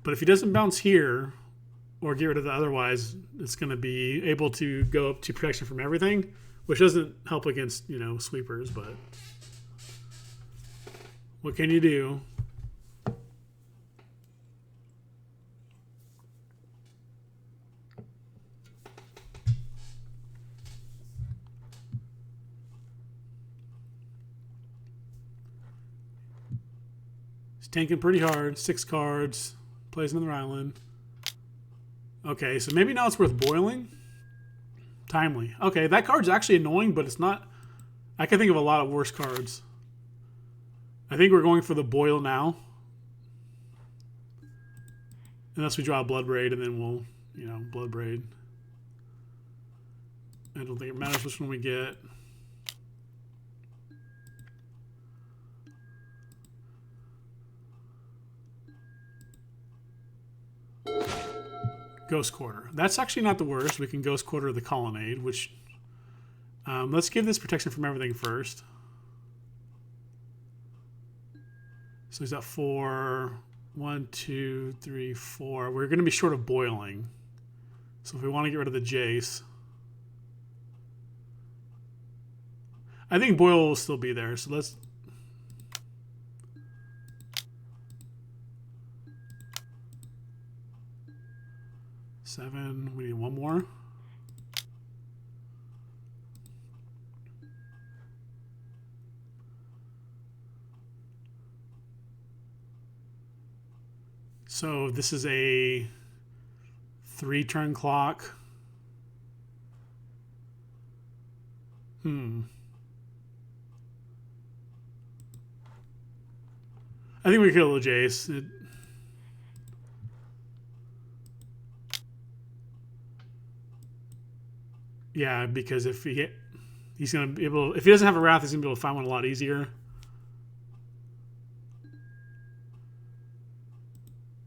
But if he doesn't bounce here or get rid of the otherwise, it's going to be able to go up to protection from everything, which doesn't help against, you know, sweepers, but what can you do? tanking pretty hard. 6 cards. Plays another island. Okay, so maybe now it's worth boiling. Timely. Okay, that card's actually annoying, but it's not... I can think of a lot of worse cards. I think we're going for the boil now. Unless we draw a Blood Braid, and then we'll, you know, Blood Braid. I don't think it matters which one we get. Ghost Quarter. That's actually not the worst. We can Ghost Quarter the Colonnade, which... let's give this protection from everything first. So he's got 4. 1, 2, 3, 4. We're going to be short of boiling. So if we want to get rid of the Jace... I think boil will still be there, so let's... Seven. We need one more. So this is a 3-turn clock. I think we kill the Jace. Yeah, because if he's gonna be able, if he doesn't have a Wrath, he's gonna be able to find one a lot easier.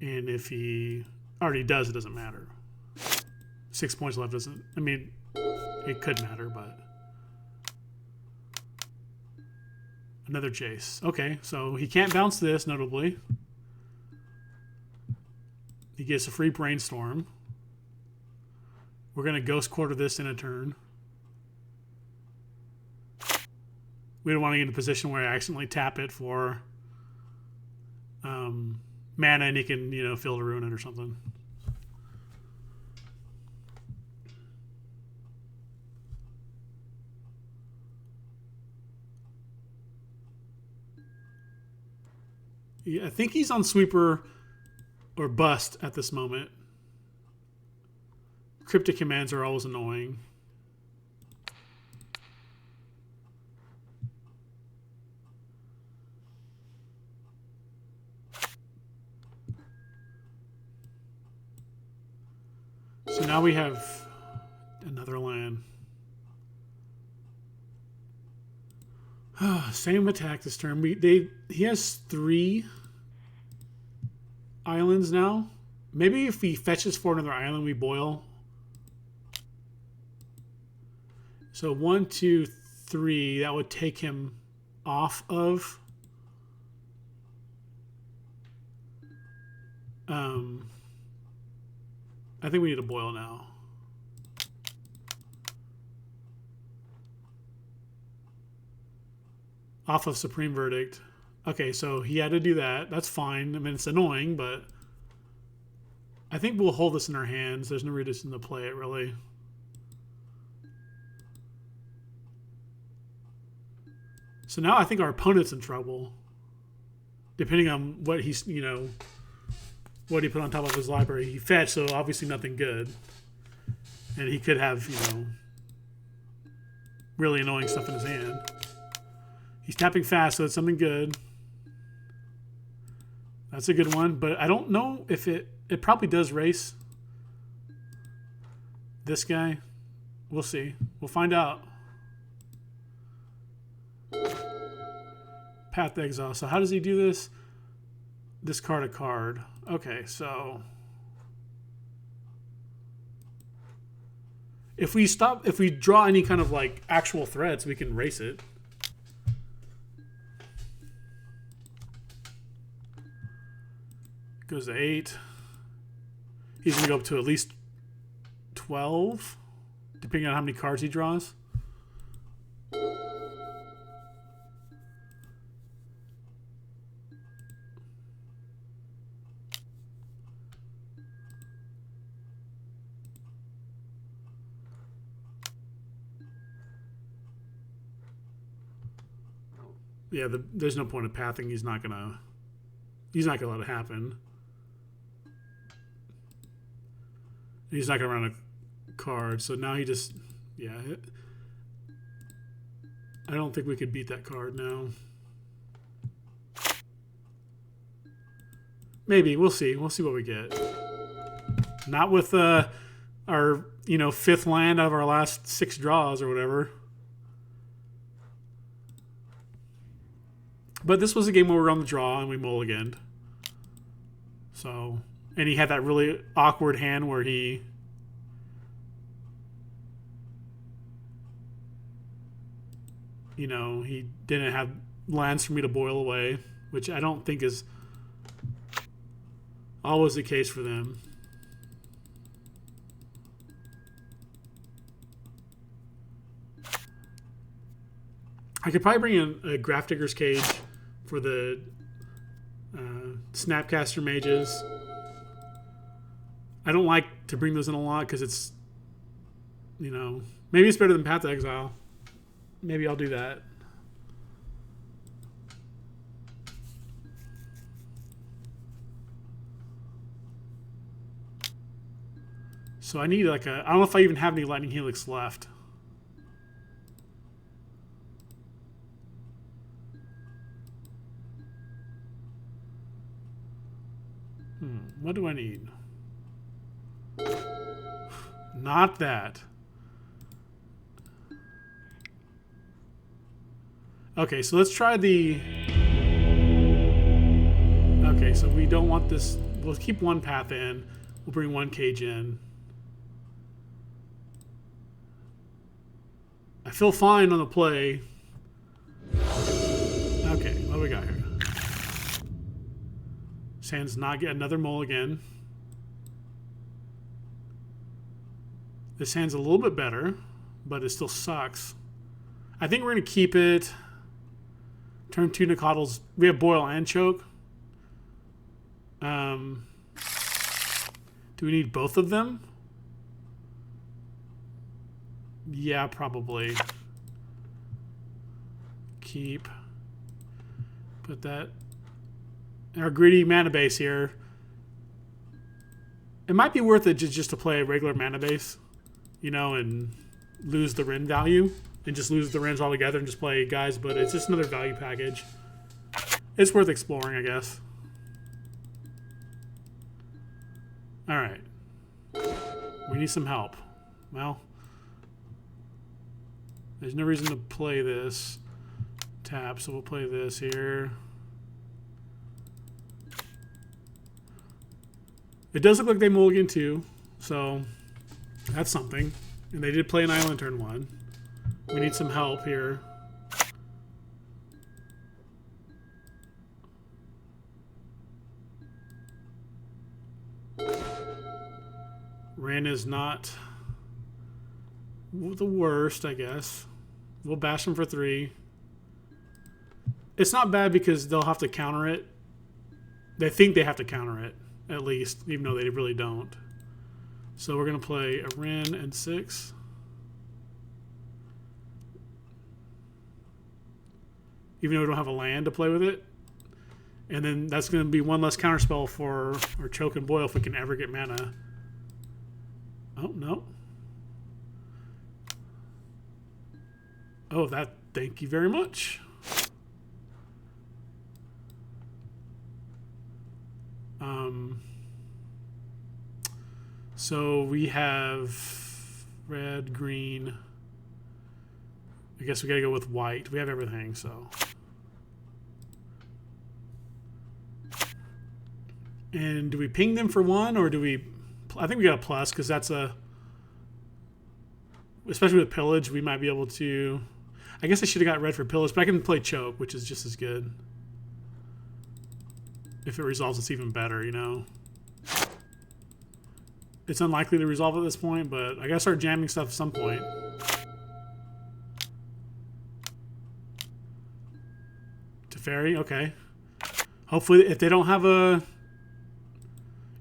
And if he already does, it doesn't matter. 6 points left doesn't. I mean, it could matter, but another Jace. Okay, so he can't bounce this, notably. He gets a free Brainstorm. We're going to Ghost Quarter this in a turn. We don't want to get in a position where I accidentally tap it for mana and he can, you know, Field to Ruin it or something. Yeah, I think he's on Sweeper or Bust at this moment. Cryptic commands are always annoying. So now we have another land. Same attack this turn. He has 3 islands now. Maybe if he fetches for another island, we boil. So 1, 2, 3. That would take him off of. I think we need to boil now. Off of Supreme Verdict. Okay, so he had to do that. That's fine. I mean, it's annoying, but I think we'll hold this in our hands. There's no reason to play it, really. So now I think our opponent's in trouble. Depending on what he's, you know, what he put on top of his library. He fetched, so obviously nothing good. And he could have, you know, really annoying stuff in his hand. He's tapping fast, so it's something good. That's a good one, but I don't know if it probably does race this guy. We'll see. We'll find out. Path to Exile. So how does he do this? Discard a card. Okay, so if we draw any kind of like actual threats, we can race it. Goes to 8. He's gonna go up to at least 12, depending on how many cards he draws. Yeah, there's no point of pathing. He's not gonna He's not going to let it happen. He's not going to run a card. So now he just... Yeah. I don't think we could beat that card now. Maybe. We'll see. We'll see what we get. Not with our, you know, 5th land out of our last 6 draws or whatever. But this was a game where we were on the draw and we mulliganed. So, and he had that really awkward hand where he... You know, he didn't have lands for me to boil away, which I don't think is always the case for them. I could probably bring in a Grafdigger's Cage for the Snapcaster Mages. I don't like to bring those in a lot because it's, you know, maybe it's better than Path to Exile. Maybe I'll do that. So I need like a... I don't know if I even have any Lightning Helix left. What do I need? Not that. Okay, so let's try the... Okay, so we don't want this... We'll keep one path in. We'll bring one cage in. I feel fine on the play. Okay, what do we got here? Sans not get another mulligan. This hand's a little bit better, but it still sucks. I think we're going to keep it. Turn 2 Nacatls. We have Boil and Choke. Do we need both of them? Yeah, probably. Keep. Put that. Our greedy mana base here. It might be worth it just to play a regular mana base, you know, and lose the Wrenn value. And just lose the Wrenns altogether and just play guys, but it's just another value package. It's worth exploring, I guess. Alright. We need some help. Well, there's no reason to play this. Tap, so we'll play this here. It does look like they mulligan too, so that's something. And they did play an island turn 1. We need some help here. Wrenn is not the worst, I guess. We'll bash them for 3. It's not bad because they'll have to counter it. They think they have to counter it, at least, even though they really don't. So we're going to play a Wrenn and 6. Even though we don't have a land to play with it. And then that's going to be one less counterspell for our Choke and Boil if we can ever get mana. Oh, no. Oh, that. Thank you very much. So we have red, green. I guess we got to go with white. We have everything, so. And do we ping them for 1 or do we... I think we got a plus because that's a... Especially with Pillage, we might be able to... I guess I should have got red for Pillage, but I can play Choke, which is just as good. If it resolves, it's even better, you know? It's unlikely to resolve at this point, but I gotta start jamming stuff at some point. Teferi, okay. Hopefully, if they don't have a...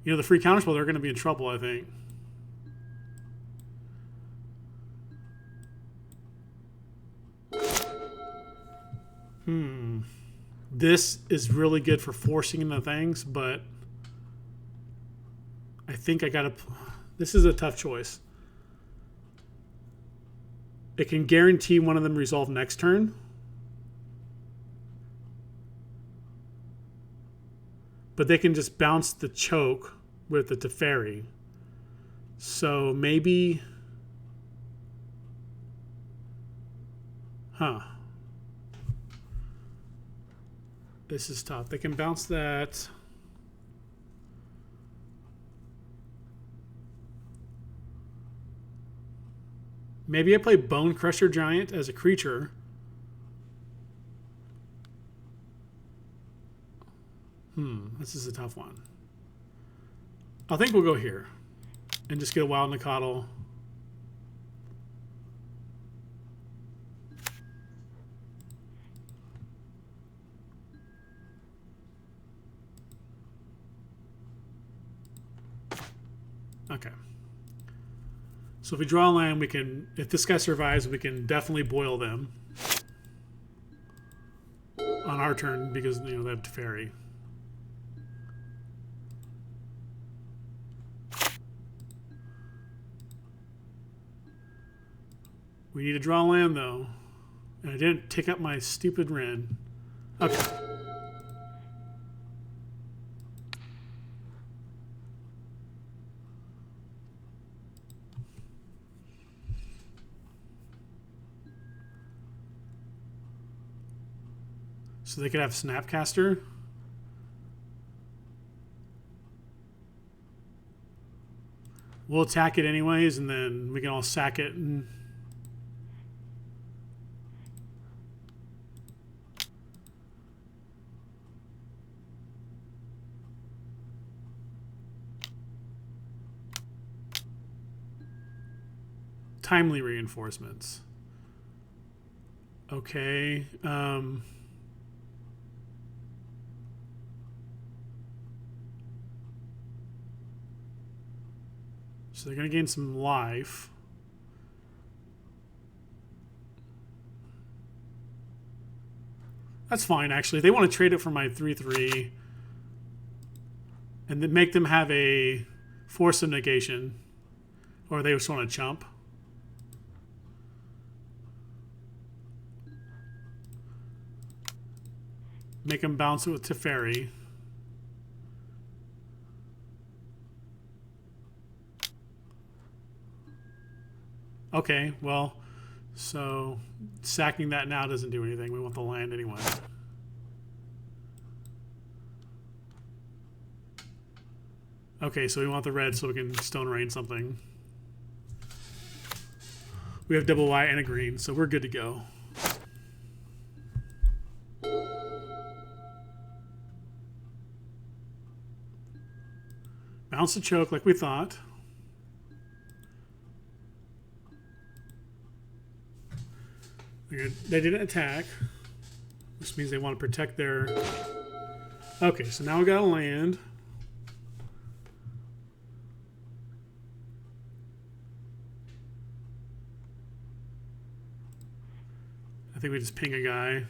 You know, the free counterspell, they're going to be in trouble, I think. This is really good for forcing into things, but I think I gotta. This is a tough choice. It can guarantee one of them resolve next turn. But they can just bounce the choke with the Teferi. So maybe... Huh. This is tough. They can bounce that. Maybe I play Bone Crusher Giant as a creature. This is a tough one. I think we'll go here and just get a Wild Nikotl. Okay. So if we draw a land, we can, if this guy survives, we can definitely boil them on our turn because, you know, they have Teferi. We need to draw land, though. And I didn't take up my stupid Wrenn. Okay. So they could have Snapcaster. We'll attack it anyways, and then we can all sack it and... Timely reinforcements. Okay. So they're going to gain some life. That's fine, actually. They want to trade it for my 3/3 and then make them have a force of negation. Or they just want to chump. Make them bounce it with Teferi. Okay, well, so sacking that now doesn't do anything. We want the land anyway. Okay, so we want the red so we can Stone Rain something. We have double white and a green, so we're good to go. Bounce the choke like we thought. They didn't attack, which means they want to protect their... Okay, so now we got a land. I think we just ping a guy.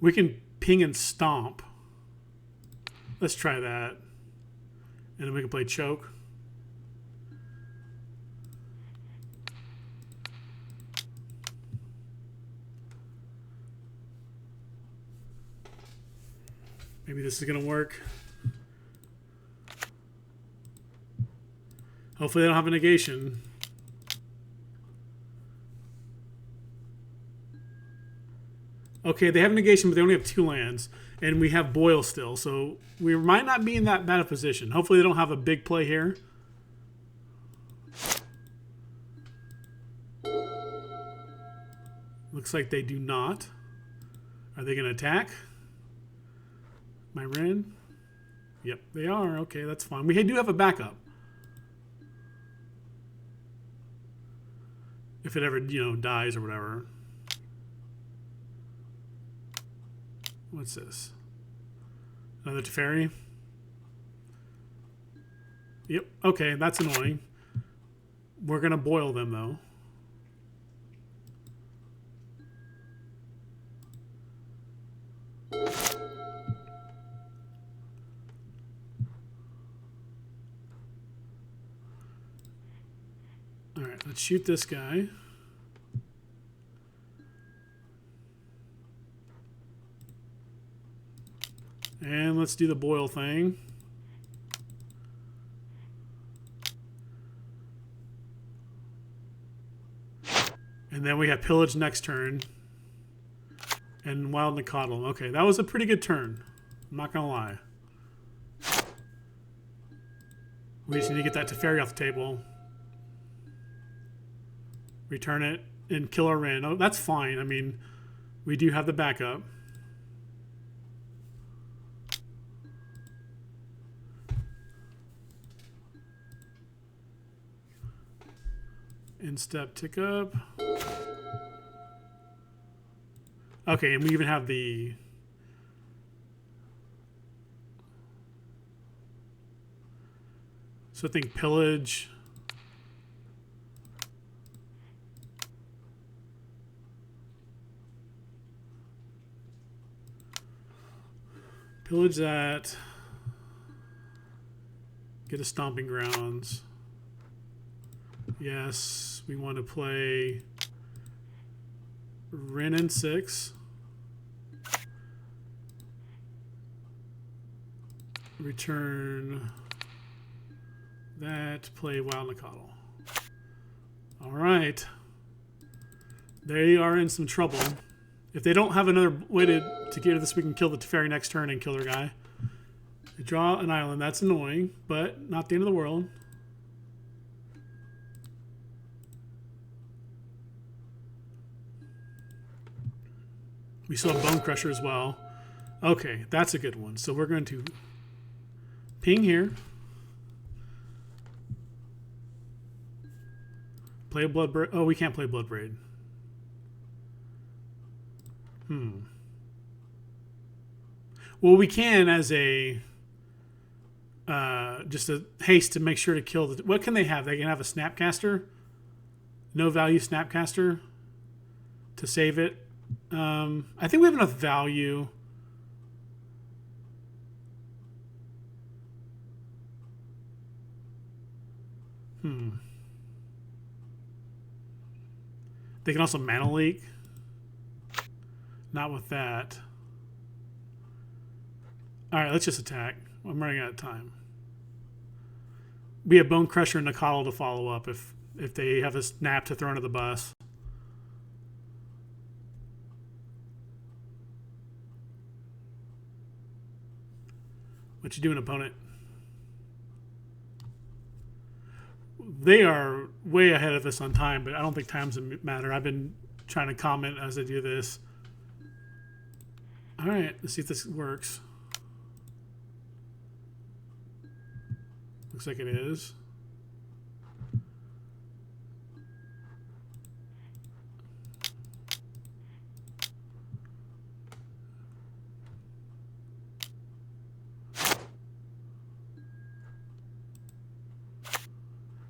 We can ping and stomp. Let's try that. And then we can play choke. Maybe this is going to work. Hopefully they don't have a negation. Okay, they have a negation, but they only have 2 lands. And we have Boil still, so we might not be in that bad a position. Hopefully they don't have a big play here. Looks like they do not. Are they going to attack? My Wrenn? Yep, they are. Okay, that's fine. We do have a backup. If it ever, you know, dies or whatever. What's this? Another Teferi? Yep, okay, that's annoying. We're going to boil them, though. Alright, let's shoot this guy. And let's do the boil thing. And then we have pillage next turn. And wild Nicodle. Okay, that was a pretty good turn. I'm not gonna lie. We just need to get that Teferi off the table. Return it and kill our Wrenn. Oh, that's fine. I mean, we do have the backup. Instep tick up. Okay, and we even have the so I think pillage. Pillage that. Get a stomping grounds. Yes, we want to play Wrenn and 6. Return that, play Wild Nicodle. All right. They are in some trouble. If they don't have another way to get to this, we can kill the Teferi next turn and kill their guy. They draw an island. That's annoying, but not the end of the world. We still have Bone Crusher as well. Okay, that's a good one. So we're going to ping here. Play a Blood Braid. Oh, we can't play Blood Braid. Well, we can as a just a haste to make sure to kill the. What can they have? They can have a Snapcaster, no value Snapcaster, to save it. I think we have enough value. They can also mana leak. Not with that. Alright, let's just attack. I'm running out of time. We have Bone Crusher and Nicodle to follow up if they have a snap to throw under the bus. What you doing, opponent? They are way ahead of us on time, but I don't think time's a matter. I've been trying to comment as I do this. All right, let's see if this works. Looks like it is.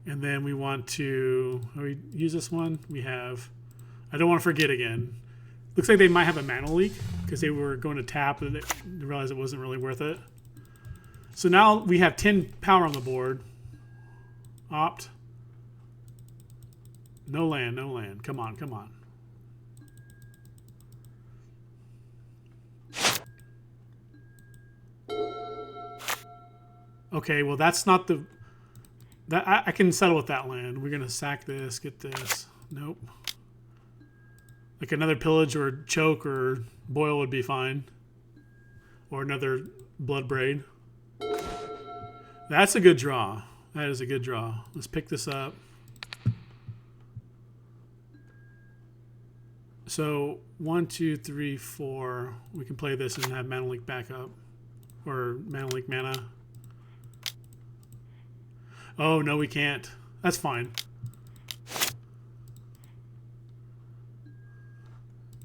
And then we want to we use this one. We have, I don't want to forget again. Looks like they might have a mana leak because they were going to tap and they realized it wasn't really worth it. So now we have 10 power on the board. Opt. No land, no land. Come on, come on. Okay, well that's not the... That I can settle with that land. We're going to sack this, get this. Nope. Like another pillage or choke or boil would be fine. Or another blood braid. That's a good draw. That is a good draw. Let's pick this up. So 1, 2, 3, 4. We can play this and have mana leak backup. Or mana leak mana. Oh, no, we can't. That's fine.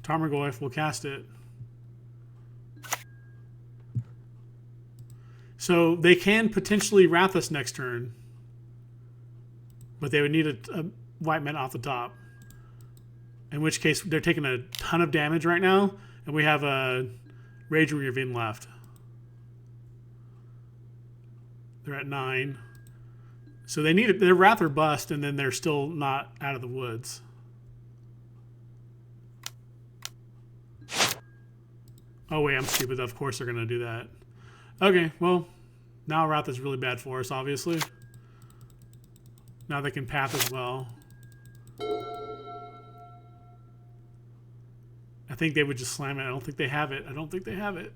Tarmogoyf, we'll cast it. So they can potentially Wrath us next turn. But they would need a white mana off the top. In which case, they're taking a ton of damage right now. And we have a Raging Ravine left. They're at 9. So they need it. They're Wrath or bust, and then they're still not out of the woods. Oh wait, I'm stupid. Of course they're gonna do that. Okay, well, now Wrath is really bad for us, obviously. Now they can path as well. I think they would just slam it. I don't think they have it. I don't think they have it.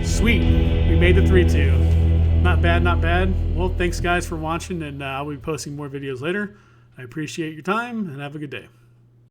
Sweet. We made the 3-2. Not bad, not bad. Well, thanks guys for watching, and I'll be posting more videos later. I appreciate your time, and have a good day.